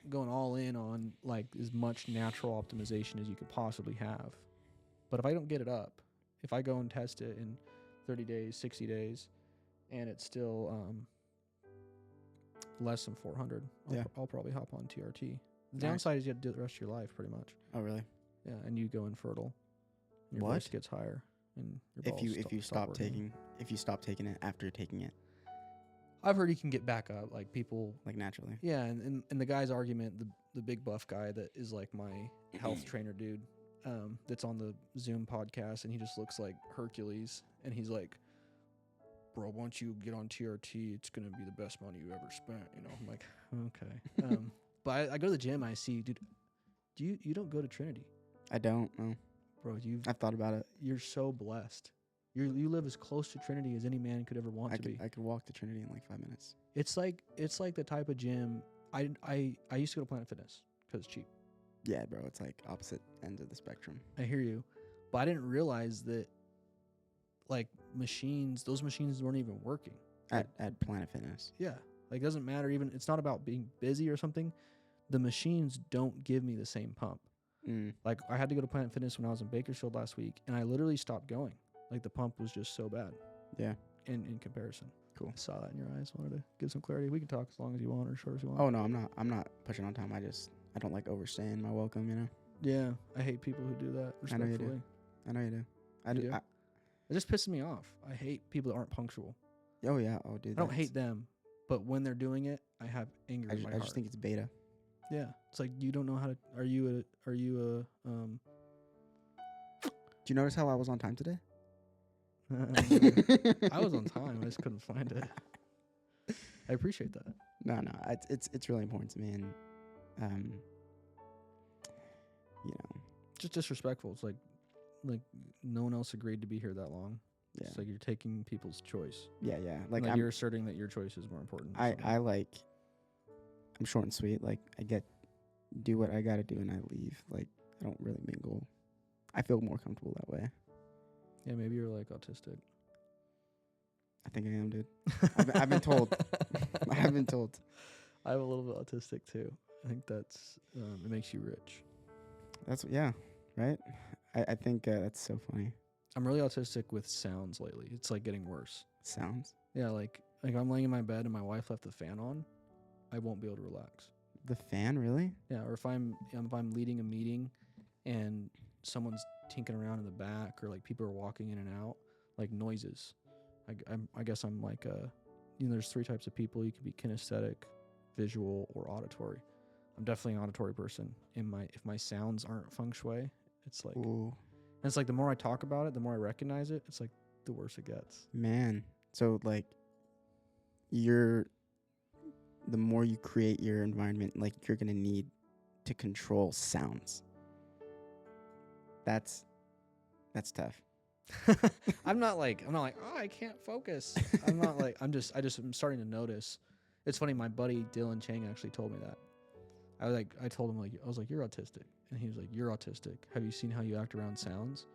A: going all in on like as much natural optimization as you could possibly have. But if I don't get it up, if I go and test it in 30 days, 60 days, and it's still less than 400, I'll probably hop on TRT. The
B: Nice.
A: downside is you have to do it the rest of your life pretty much.
B: Oh, really?
A: Yeah, and you go infertile. And your
B: What?
A: voice gets higher. And your balls
B: If you stop taking it after taking it,
A: I've heard you can get back up, like people.
B: like naturally.
A: Yeah, and the guy's argument, the big buff guy that is like my health trainer dude, that's on the Zoom podcast, and he just looks like Hercules, and he's like, bro, once you get on TRT, it's gonna be the best money you ever spent. You know, I'm like, okay. But I go to the gym, I see, dude, you don't go to Trinity,
B: I don't know.
A: bro.
B: I've thought about it.
A: You're so blessed. You live as close to Trinity as any man could ever want to be.
B: I could walk to Trinity in like 5 minutes.
A: It's like the type of gym. I used to go to Planet Fitness because it's cheap.
B: Yeah, bro. It's like opposite ends of the spectrum.
A: I hear you, but I didn't realize that like those machines weren't even working.
B: At Planet Fitness.
A: Yeah, like it doesn't matter. Even it's not about being busy or something. The machines don't give me the same pump. Like I had to go to Planet Fitness when I was in Bakersfield last week, and I literally stopped going. Like the pump was just so bad.
B: Yeah.
A: In comparison.
B: Cool.
A: I saw that in your eyes. Wanted to give some clarity. We can talk as long as you want or short as you want.
B: Oh no, I'm not pushing on time. I don't like overstaying my welcome. You know.
A: Yeah, I hate people who do that.
B: I know you
A: Respectfully.
B: do. I know you do.
A: You do? It just pisses me off. I hate people that aren't punctual.
B: Oh yeah. Oh dude.
A: I don't hate them, but when they're doing it, I have anger in my heart.
B: I just think it's beta.
A: Yeah, it's like you don't know how to. Are you a?
B: Do you notice how I was on time today?
A: I was on time. I just couldn't find it. I appreciate that.
B: No, it's really important to me, and you know,
A: Just disrespectful. It's like no one else agreed to be here that long.
B: yeah,
A: It's like you're taking people's choice.
B: yeah. Like
A: you're asserting that your choice is more important.
B: I'm short and sweet. Like do what I gotta do, and I leave. Like I don't really mingle. I feel more comfortable that way.
A: Yeah, maybe you're like autistic.
B: I think I am, dude. I've been told. I have been told.
A: I have a little bit autistic too. I think that's it makes you rich.
B: Right. I think that's so funny.
A: I'm really autistic with sounds lately. It's like getting worse.
B: Sounds.
A: Yeah, like I'm laying in my bed and my wife left the fan on, I won't be able to relax.
B: The fan, really?
A: Yeah, or if I'm leading a meeting and someone's tinkering around in the back, or like people are walking in and out, like noises. I guess I'm like there's 3 types of people. You could be kinesthetic, visual, or auditory. I'm definitely an auditory person. If my sounds aren't feng shui, it's like,
B: ooh,
A: and it's like the more I talk about it, the more I recognize it. It's like the worse it gets.
B: man. So like, the more you create your environment, like you're gonna need to control sounds. That's tough.
A: I'm not like, oh, I can't focus. I'm not like, I'm starting to notice. It's funny. My buddy Dylan Chang actually told me that. I told him I was like, you're autistic. And he was like, you're autistic. Have you seen how you act around sounds?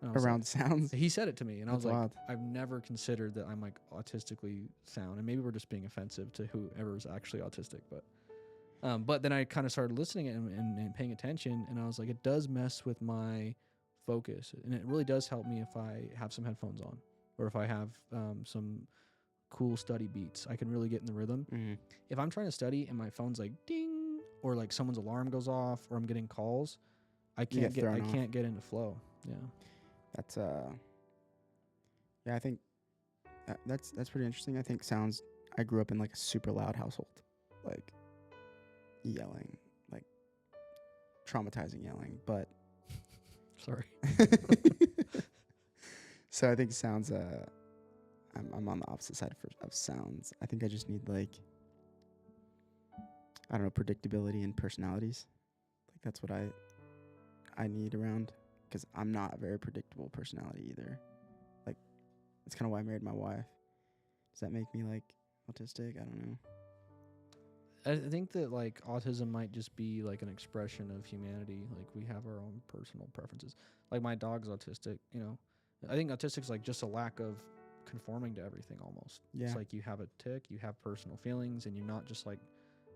B: Around sounds?
A: He said it to me. And
B: That's
A: I was
B: wild.
A: like, I've never considered that I'm like autistically sound. And maybe we're just being offensive to whoever's actually autistic. But then I kind of started listening and paying attention. And I was like, it does mess with my focus. And it really does help me if I have some headphones on, or if I have some cool study beats. I can really get in the rhythm.
B: Mm-hmm.
A: If I'm trying to study and my phone's like ding, or like someone's alarm goes off, or I'm getting calls, I can't get into flow. Yeah.
B: That's I think that's pretty interesting. I think sounds. I grew up in like a super loud household, like yelling, like traumatizing yelling. But
A: sorry.
B: So I think sounds. I'm on the opposite side of sounds. I think I just need like, I don't know, predictability and personalities. Like that's what I need around. Because I'm not a very predictable personality either. Like, that's kind of why I married my wife. Does that make me, like, autistic? I don't know.
A: I think that like autism might just be like an expression of humanity. Like we have our own personal preferences. Like my dog's autistic, you know. I think autistic's like just a lack of conforming to everything almost.
B: Yeah.
A: It's like you have a tick, you have personal feelings, and you're not just like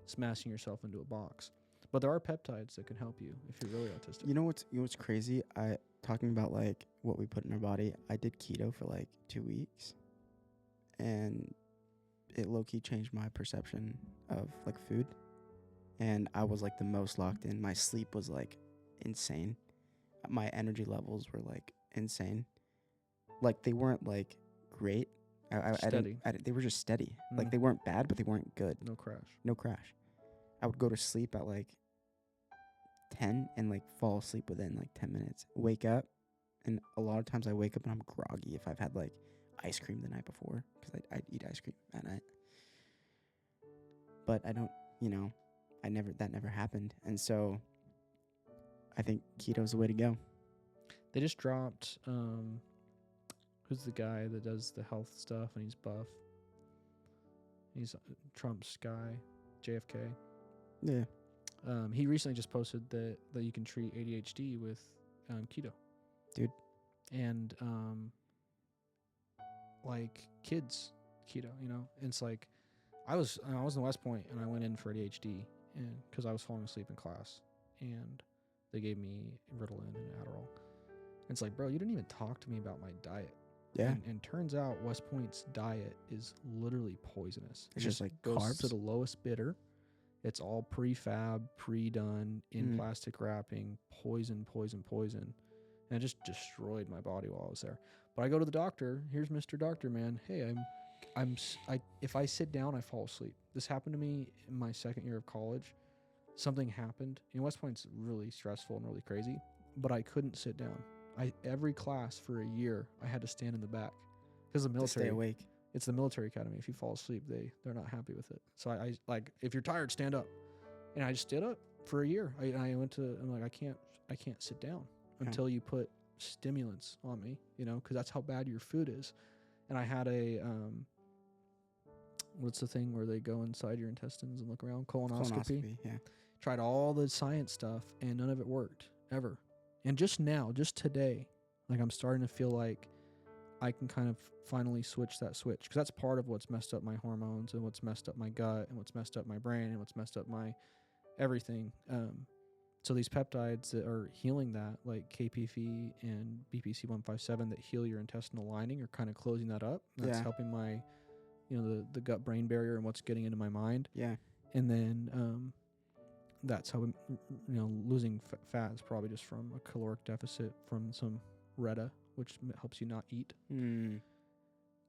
A: smashing yourself into a box. But there are peptides that can help you if you're really autistic.
B: You know what's crazy? Talking about like what we put in our body. I did keto for like 2 weeks, and it low-key changed my perception of like food. And I was like the most locked in. My sleep was like insane. My energy levels were like insane. Like they weren't like great.
A: Steady.
B: They were just steady. Like they weren't bad, but they weren't good.
A: No crash.
B: No crash. I would go to sleep at like 10 and like fall asleep within like 10 minutes. Wake up, and a lot of times I wake up and I'm groggy if I've had like ice cream the night before, because I'd eat ice cream at night. But I don't, that never happened. And so I think keto's the way to go.
A: They just dropped, who's the guy that does the health stuff and he's buff? He's Trump's guy, JFK.
B: Yeah.
A: He recently just posted that you can treat ADHD with keto.
B: Dude.
A: And like kids keto, you know? And it's like I was in West Point and I went in for ADHD and because I was falling asleep in class, and they gave me Ritalin and Adderall. And it's like, bro, you didn't even talk to me about my diet.
B: Yeah.
A: And turns out West Point's diet is literally poisonous.
B: It's just like
A: goes
B: carbs
A: to the lowest bidder. It's all prefab, pre-done, in plastic wrapping, poison. And it just destroyed my body while I was there. But I go to the doctor. Here's Mr. Doctor, man. Hey, if I sit down, I fall asleep. This happened to me in my second year of college. Something happened. West Point's really stressful and really crazy, but I couldn't sit down. Every class for a year, I had to stand in the back because the military.
B: To stay awake.
A: It's the military academy. If you fall asleep, they're not happy with it. So I like, if you're tired, stand up. And I just stood up for a year. I'm like, I can't sit down until you put stimulants on me, because that's how bad your food is. And I had a, what's the thing where they go inside your intestines and look around? Colonoscopy.
B: Yeah.
A: Tried all the science stuff and none of it worked ever. And just today, like I'm starting to feel like I can kind of finally switch that switch, because that's part of what's messed up my hormones and what's messed up my gut and what's messed up my brain and what's messed up my everything. So these peptides that are healing that, like KPF and BPC-157 that heal your intestinal lining, are kind of closing that up. That's helping my, the gut-brain barrier and what's getting into my mind.
B: Yeah.
A: And then that's how, losing fat is probably just from a caloric deficit from some Retta, which helps you not eat.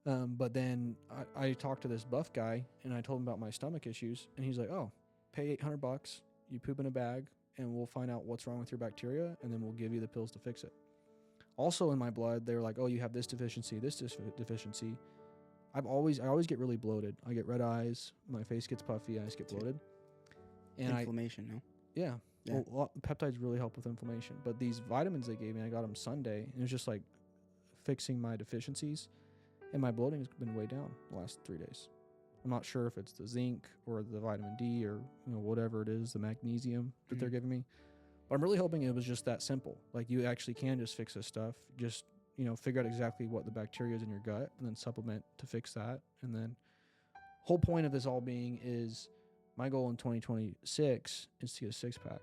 A: But then I talked to this buff guy, and I told him about my stomach issues, and he's like, "Oh, pay $800, you poop in a bag, and we'll find out what's wrong with your bacteria, and then we'll give you the pills to fix it." Also in my blood, they were like, "Oh, you have this deficiency, this deficiency." I always get really bloated. I get red eyes, my face gets puffy, I just get bloated. And
B: inflammation, no?
A: Yeah. Well, peptides really help with inflammation. But these vitamins they gave me, I got them Sunday, and it was just like fixing my deficiencies. And my bloating has been way down the last 3 days. I'm not sure if it's the zinc or the vitamin D or whatever it is, the magnesium that they're giving me. But I'm really hoping it was just that simple. Like you actually can just fix this stuff. Just, figure out exactly what the bacteria is in your gut and then supplement to fix that. And then whole point of this all being is my goal in 2026 is to get a 6-pack.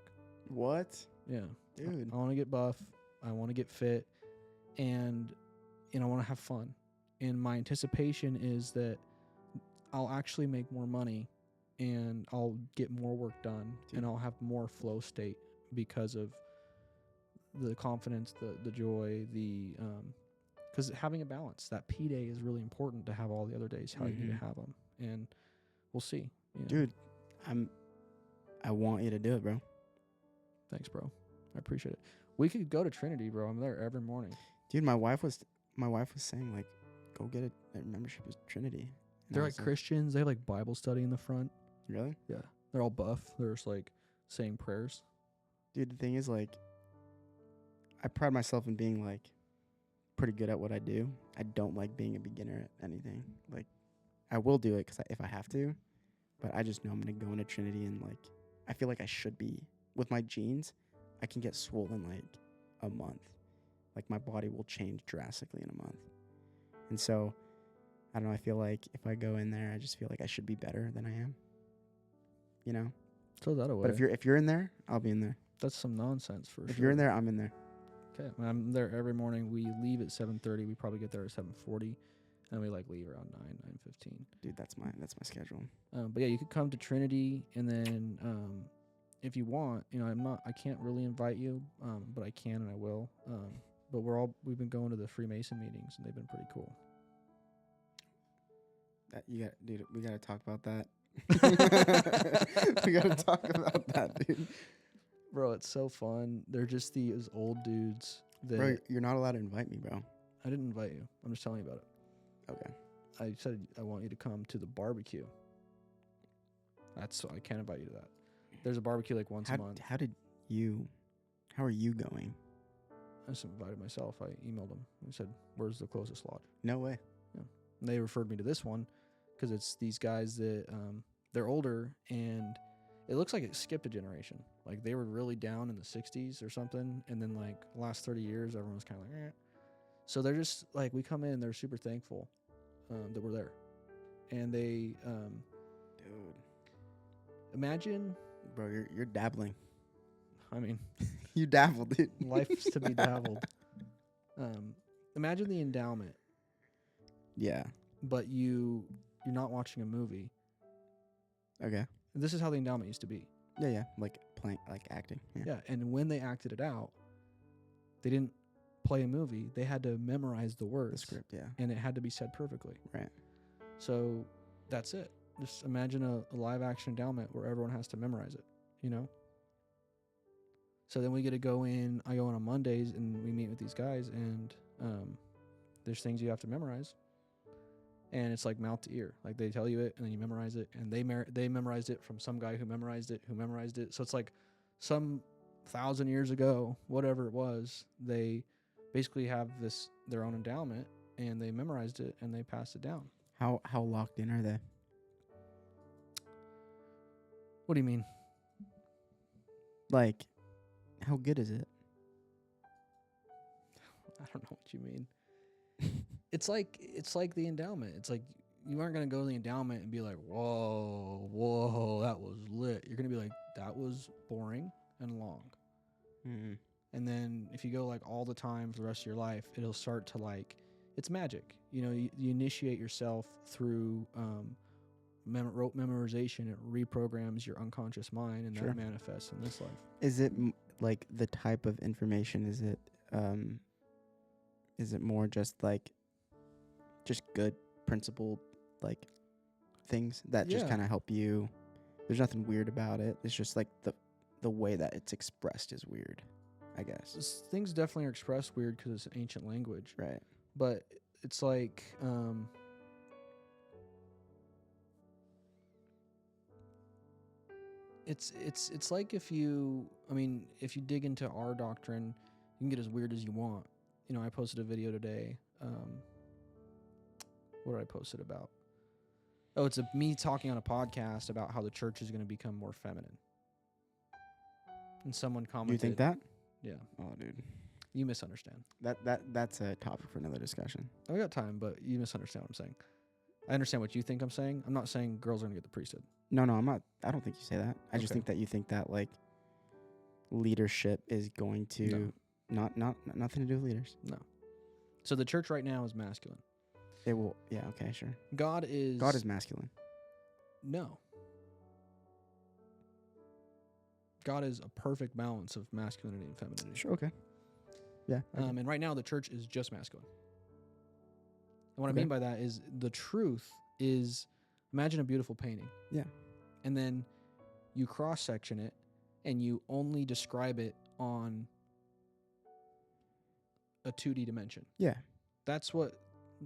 B: What?
A: Yeah.
B: Dude.
A: I want to get buff. I want to get fit. And I want to have fun. And my anticipation is that I'll actually make more money and I'll get more work done. Dude. And I'll have more flow state because of the confidence, the joy, because having a balance, that P day is really important to have all the other days how you need to have them. And we'll see.
B: Dude, I want you to do it, bro.
A: Thanks, bro. I appreciate it. We could go to Trinity, bro. I'm there every morning.
B: Dude, my wife was saying, like, go get a membership at Trinity. And
A: they're like Christians. They have like Bible study in the front.
B: Really?
A: Yeah. They're all buff. They're just like saying prayers.
B: Dude, the thing is, like, I pride myself in being like pretty good at what I do. I don't like being a beginner at anything. Like, I will do it if I have to, but I just know I'm going to go into Trinity and like, I feel like I should be with my genes. I can get swollen like a month. Like my body will change drastically in a month. And so I don't know. I feel like if I go in there, I just feel like I should be better than I am. You know?
A: Throw that away.
B: But if you're in there, I'll be in there.
A: That's some nonsense for sure.
B: If you're in there, I'm in there.
A: Okay. I'm there every morning. We leave at 7:30. We probably get there at 7:40. And we like leave around 9:15.
B: Dude, that's my schedule.
A: But yeah, you could come to Trinity, and then if you want, you know, I can't really invite you, but I can and I will. But we've been going to the Freemason meetings, and they've been pretty cool.
B: Dude, we gotta talk about that. We gotta talk about that, dude.
A: Bro, it's so fun. They're just these old dudes.
B: Bro, you're not allowed to invite me, bro.
A: I didn't invite you. I'm just telling you about it.
B: Okay.
A: I said I want you to come to the barbecue. I can't invite you to that. There's a barbecue like once a month.
B: How are you going?
A: I just invited myself. I emailed them. I said, "Where's the closest lodge?"
B: No way.
A: Yeah. And they referred me to this one because it's these guys that they're older, and it looks like it skipped a generation. Like they were really down in the 60s or something, and then like the last 30 years, everyone was kind of like, eh. So they're just like, we come in, they're super thankful that we're there. And they,
B: dude,
A: imagine,
B: bro, you're dabbling.
A: I mean,
B: you dabbled, dude.
A: Life's to be dabbled. Imagine the endowment.
B: Yeah.
A: But you're not watching a movie.
B: Okay.
A: This is how the endowment used to be.
B: Yeah. Like playing, like acting.
A: Yeah. And when they acted it out, they didn't play a movie. They had to memorize the words.
B: The script, yeah.
A: And it had to be said perfectly.
B: Right.
A: So that's it. Just imagine a live action endowment where everyone has to memorize it, you know? So then we get to go in. I go in on Mondays and we meet with these guys, and there's things you have to memorize. And it's like mouth to ear. Like they tell you it, and then you memorize it. And they memorized it from some guy who memorized it. So it's like some 1,000 years ago, whatever it was, they basically have their own endowment, and they memorized it and they passed it down.
B: How locked in are they?
A: What do you mean?
B: Like, how good is it?
A: I don't know what you mean. It's like the endowment. It's like you aren't going to go to the endowment and be like, whoa, that was lit. You're going to be like, that was boring and long.
B: Mm-hmm.
A: And then if you go like all the time for the rest of your life, it'll start to like, it's magic. You know, you initiate yourself through rote memorization. It reprograms your unconscious mind, and that manifests in this life.
B: Is it like the type of information? Is it more just like just good principled like things that just kind of help you? There's nothing weird about it. It's just like the way that it's expressed is weird, I guess.
A: Things definitely are expressed weird because it's an ancient language.
B: Right.
A: But it's like it's like if you dig into our doctrine, you can get as weird as you want. You know, I posted a video today. What did I post it about? Oh, it's me talking on a podcast about how the church is going to become more feminine. And someone commented.
B: You think that?
A: Yeah.
B: Oh, dude.
A: You misunderstand.
B: That's a topic for another discussion.
A: I got time, but you misunderstand what I'm saying. I understand what you think I'm saying. I'm not saying girls are going to get the priesthood.
B: No, I'm not. I don't think you say that. I just think that you think that like leadership is going to nothing to do with leaders.
A: No. So the church right now is masculine.
B: It will. Yeah. Okay. Sure.
A: God is
B: masculine.
A: No. God is a perfect balance of masculinity and femininity.
B: Sure. Okay. Yeah. Okay.
A: And right now the church is just masculine. And what I mean by that is the truth is, imagine a beautiful painting.
B: Yeah.
A: And then you cross-section it and you only describe it on a 2D dimension.
B: Yeah.
A: That's what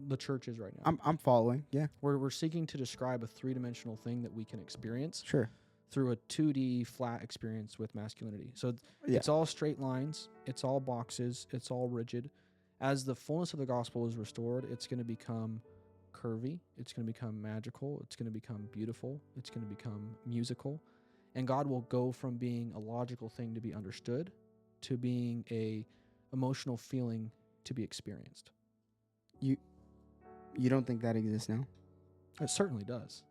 A: the church is right now.
B: I'm following. Yeah.
A: We're seeking to describe a 3-dimensional thing that we can experience.
B: Sure.
A: Through a 2D flat experience with masculinity. So it's all straight lines. It's all boxes. It's all rigid. As the fullness of the gospel is restored, it's going to become curvy. It's going to become magical. It's going to become beautiful. It's going to become musical. And God will go from being a logical thing to be understood to being a emotional feeling to be experienced.
B: You don't think that exists now?
A: It certainly does.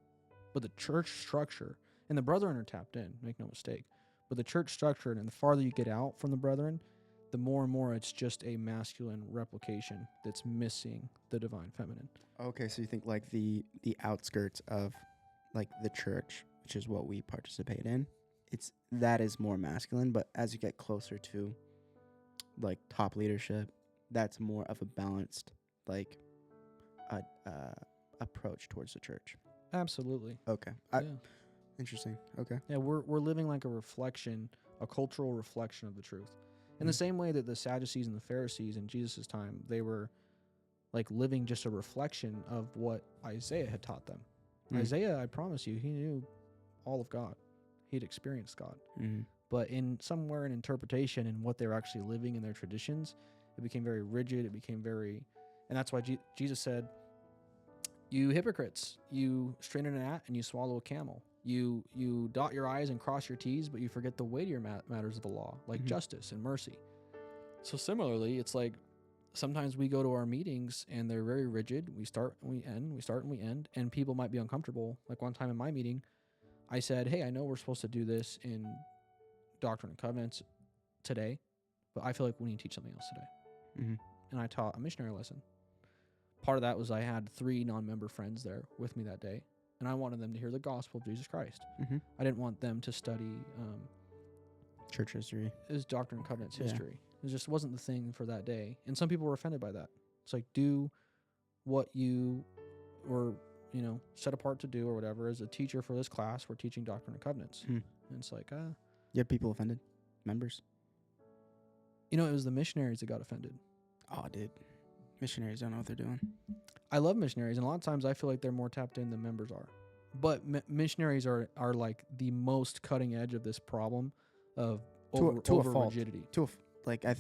A: But the church structure, and the brethren are tapped in, make no mistake. But the church structure, and the farther you get out from the brethren, the more and more it's just a masculine replication that's missing the divine feminine.
B: Okay, so you think like the outskirts of like the church, which is what we participate in, that is more masculine, but as you get closer to like top leadership, that's more of a balanced like approach towards the church.
A: Absolutely.
B: Okay.
A: Yeah.
B: Interesting. Okay.
A: Yeah, we're living like a reflection, a cultural reflection of the truth. In the same way that the Sadducees and the Pharisees in Jesus' time, they were like living just a reflection of what Isaiah had taught them. Isaiah, I promise you, he knew all of God. He'd experienced God. But in somewhere in interpretation and what they were actually living in their traditions, it became very rigid. It became very, and that's why Jesus said, "You hypocrites, you straighten an gnat and you swallow a camel. You dot your I's and cross your T's, but you forget the weightier matters of the law, like justice and mercy." So similarly, it's like sometimes we go to our meetings and they're very rigid. We start and we end, we start and we end, and people might be uncomfortable. Like one time in my meeting, I said, "Hey, I know we're supposed to do this in Doctrine and Covenants today, but I feel like we need to teach something else today." And I taught a missionary lesson. Part of that was I had 3 non-member friends there with me that day, and I wanted them to hear the gospel of Jesus Christ. I didn't want them to study
B: church history.
A: Is Doctrine and Covenants history. It just wasn't the thing for that day. And some people were offended by that. It's like, do what you were, set apart to do or whatever. As a teacher for this class, we're teaching Doctrine and Covenants. And it's like,
B: You had people offended? Members?
A: it was the missionaries that got offended.
B: Oh, dude. Missionaries don't know what they're doing.
A: I love missionaries, and a lot of times I feel like they're more tapped in than members are. But missionaries are like the most cutting edge of this problem of over rigidity.
B: I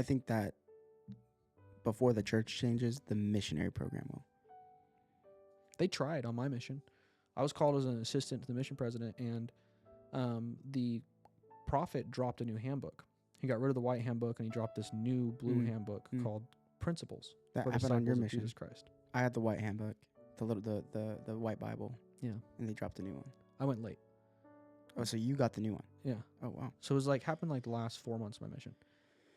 B: think that before the church changes, the missionary program will.
A: They tried on my mission. I was called as an assistant to the mission president, and the prophet dropped a new handbook. He got rid of the white handbook, and he dropped this new blue handbook called Principles
B: that
A: for
B: happened on your mission.
A: Jesus Christ.
B: I had the white handbook, the white Bible. Yeah. And they dropped a new one.
A: I went late.
B: Oh, so you got the new one?
A: Yeah.
B: Oh, wow.
A: So it was like happened like the last 4 months of my mission.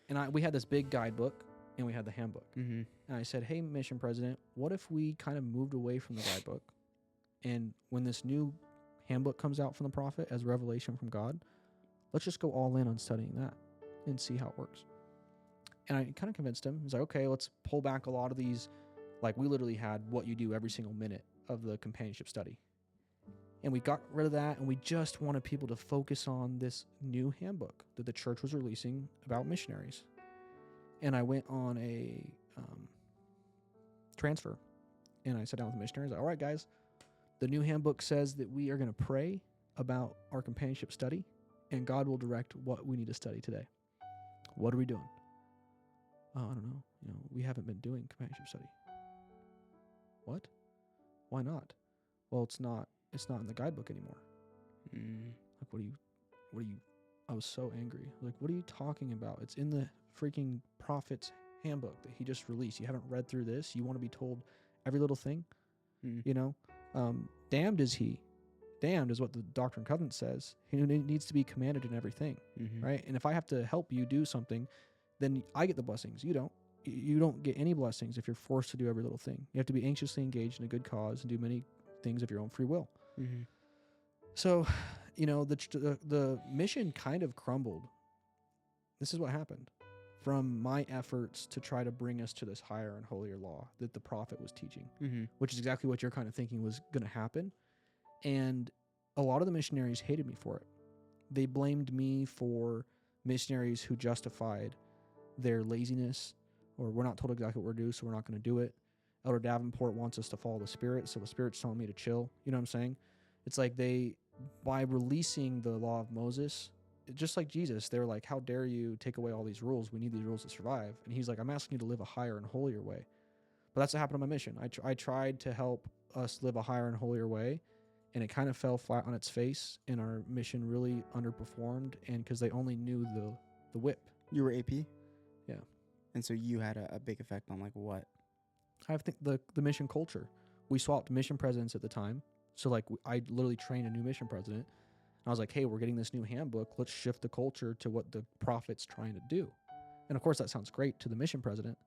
A: And we had this big guidebook, and we had the handbook. And I said, "Hey, mission president, what if we kind of moved away from the guidebook? And when this new handbook comes out from the prophet as revelation from God, let's just go all in on studying that and see how it works." And I kind of convinced him. He's like, "Okay, let's pull back a lot of these." Like, we literally had what you do every single minute of the companionship study. And we got rid of that, and we just wanted people to focus on this new handbook that the church was releasing about missionaries. And I went on a transfer, and I sat down with the missionaries. Like, "All right, guys, the new handbook says that we are going to pray about our companionship study, and God will direct what we need to study today. What are we doing?" "Oh, I don't know. We haven't been doing companionship study." "What? Why not?" "Well, it's not in the guidebook anymore." Like, what are you, I was so angry. Like, what are you talking about? It's in the freaking prophet's handbook that he just released. You haven't read through this? You want to be told every little thing? Damned is he. Damned is what the Doctrine and Covenants says. He needs to be commanded in everything, right? And if I have to help you do something, then I get the blessings. You don't. You don't get any blessings if you're forced to do every little thing. You have to be anxiously engaged in a good cause and do many things of your own free will. So, the mission kind of crumbled. This is what happened from my efforts to try to bring us to this higher and holier law that the prophet was teaching, which is exactly what you're kind of thinking was going to happen. And a lot of the missionaries hated me for it. They blamed me for missionaries who justified their laziness, or we're not told exactly what we're due, so we're not going to do it. Elder Davenport wants us to follow the Spirit, so the Spirit's telling me to chill. You know what I'm saying? It's like by releasing the law of Moses, just like Jesus, they were like, "How dare you take away all these rules? We need these rules to survive." And he's like, "I'm asking you to live a higher and holier way." But that's what happened on my mission. I tried to help us live a higher and holier way, and it kind of fell flat on its face, and our mission really underperformed, and because they only knew the whip.
B: You were AP?
A: Yeah.
B: And so you had a big effect on like what?
A: I think the mission culture. We swapped mission presidents at the time. So like I literally trained a new mission president. And I was like, hey, we're getting this new handbook. Let's shift the culture to what the prophet's trying to do. And of course that sounds great to the mission president.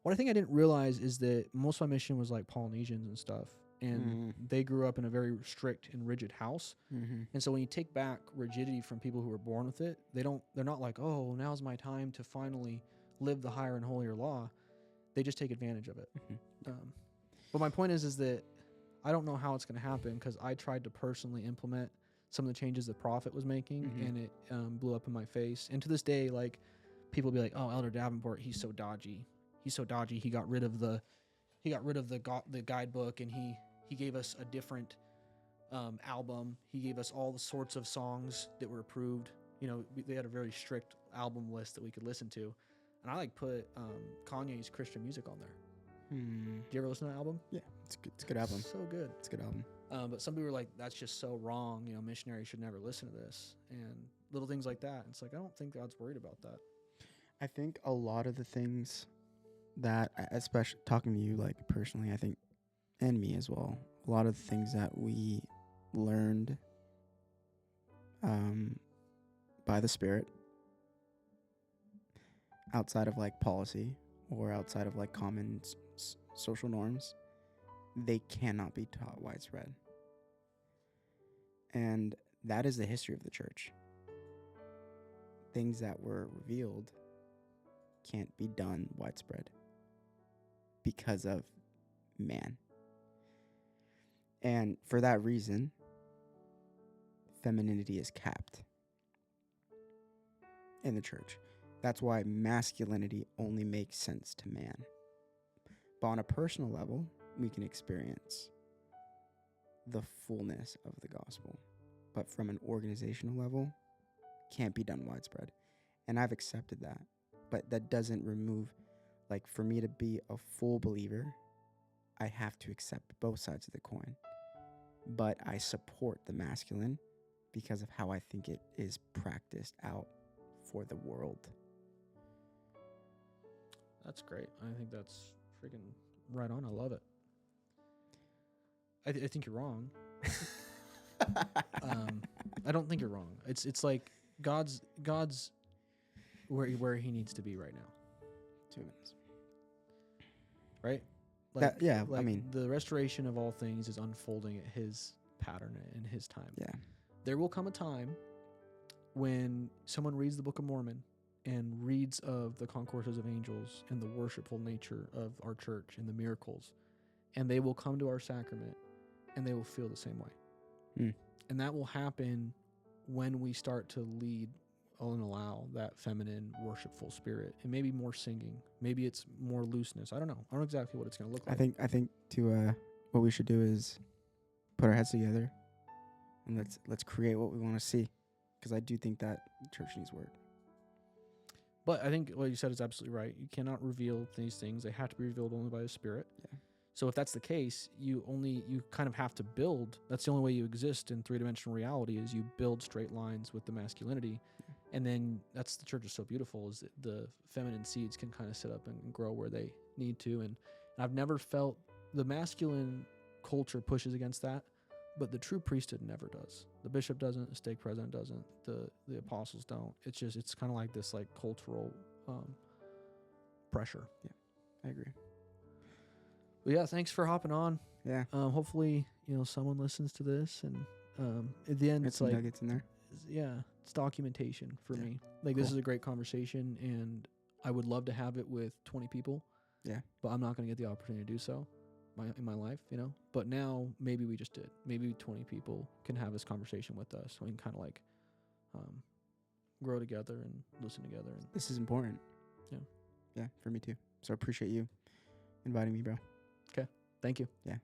A: What I think I didn't realize is that most of my mission was like Polynesians and stuff. And they grew up in a very strict and rigid house. And so when you take back rigidity from people who were born with it, they're not like, oh, now's my time to finally live the higher and holier law. They just take advantage of it. But my point is that I don't know how it's going to happen because I tried to personally implement some of the changes the prophet was making, and it blew up in my face. And to this day, like, people be like, oh, Elder Davenport, he's so dodgy. He's so dodgy. He got rid of the guidebook, and he gave us a different album. He gave us all the sorts of songs that were approved. You know, they had a very strict album list that we could listen to. And I like put Kanye's Christian music on there. Do you ever listen to that album?
B: Yeah, it's good. It's a good album.
A: So good.
B: It's a good album.
A: But some people were like, that's just so wrong. You know, missionaries should never listen to this. And little things like that. It's like, I don't think God's worried about that.
B: I think a lot of the things that, especially talking to you like personally, I think, and me as well, a lot of the things that we learned by the Spirit, outside of like policy or outside of like common social norms, they cannot be taught widespread. And that is the history of the church. Things that were revealed can't be done widespread because of man. And for that reason, femininity is capped in the church. That's why masculinity only makes sense to man. But on a personal level, we can experience the fullness of the gospel. But from an organizational level, can't be done widespread. And I've accepted that. But that doesn't remove, like, for me to be a full believer, I have to accept both sides of the coin. But I support the masculine because of how I think it is practiced out for the world.
A: That's great. I think that's freaking right on. I love it. I think you're wrong. I don't think you're wrong. It's like God's where he needs to be right now.
B: 2 minutes.
A: Right? Like,
B: I mean,
A: the restoration of all things is unfolding at his pattern and his time.
B: Yeah.
A: There will come a time when someone reads the Book of Mormon and reads of the concourses of angels and the worshipful nature of our church and the miracles, and they will come to our sacrament and they will feel the same way. And that will happen when we start to lead and allow that feminine worshipful spirit, and maybe more singing, maybe it's more looseness. I don't know exactly what it's going to look like.
B: I think what we should do is put our heads together and let's create what we want to see, because I do think that church needs work.
A: But I think what you said is absolutely right. You cannot reveal these things. They have to be revealed only by the Spirit.
B: Yeah.
A: So if that's the case, you kind of have to build. That's the only way you exist in three-dimensional reality, is you build straight lines with the masculinity. Yeah. And then that's the church is so beautiful, is that the feminine seeds can kind of sit up and grow where they need to. And I've never felt the masculine culture pushes against that, but the true priesthood never does. The bishop doesn't, the stake president doesn't, the apostles don't. It's kind of like this like cultural pressure.
B: Yeah, I agree.
A: Well, yeah, thanks for hopping on.
B: Yeah.
A: Hopefully, someone listens to this, and at the end, it's like
B: nuggets in there.
A: It's documentation for me. Like, This is a great conversation, and I would love to have it with 20 people.
B: Yeah.
A: But I'm not going to get the opportunity to do so in my life, But now maybe we just did. Maybe 20 people can have this conversation with us. So we can kind of like grow together and listen together. And
B: this is important.
A: Yeah.
B: Yeah, for me too. So I appreciate you inviting me, bro.
A: Okay. Thank you.
B: Yeah.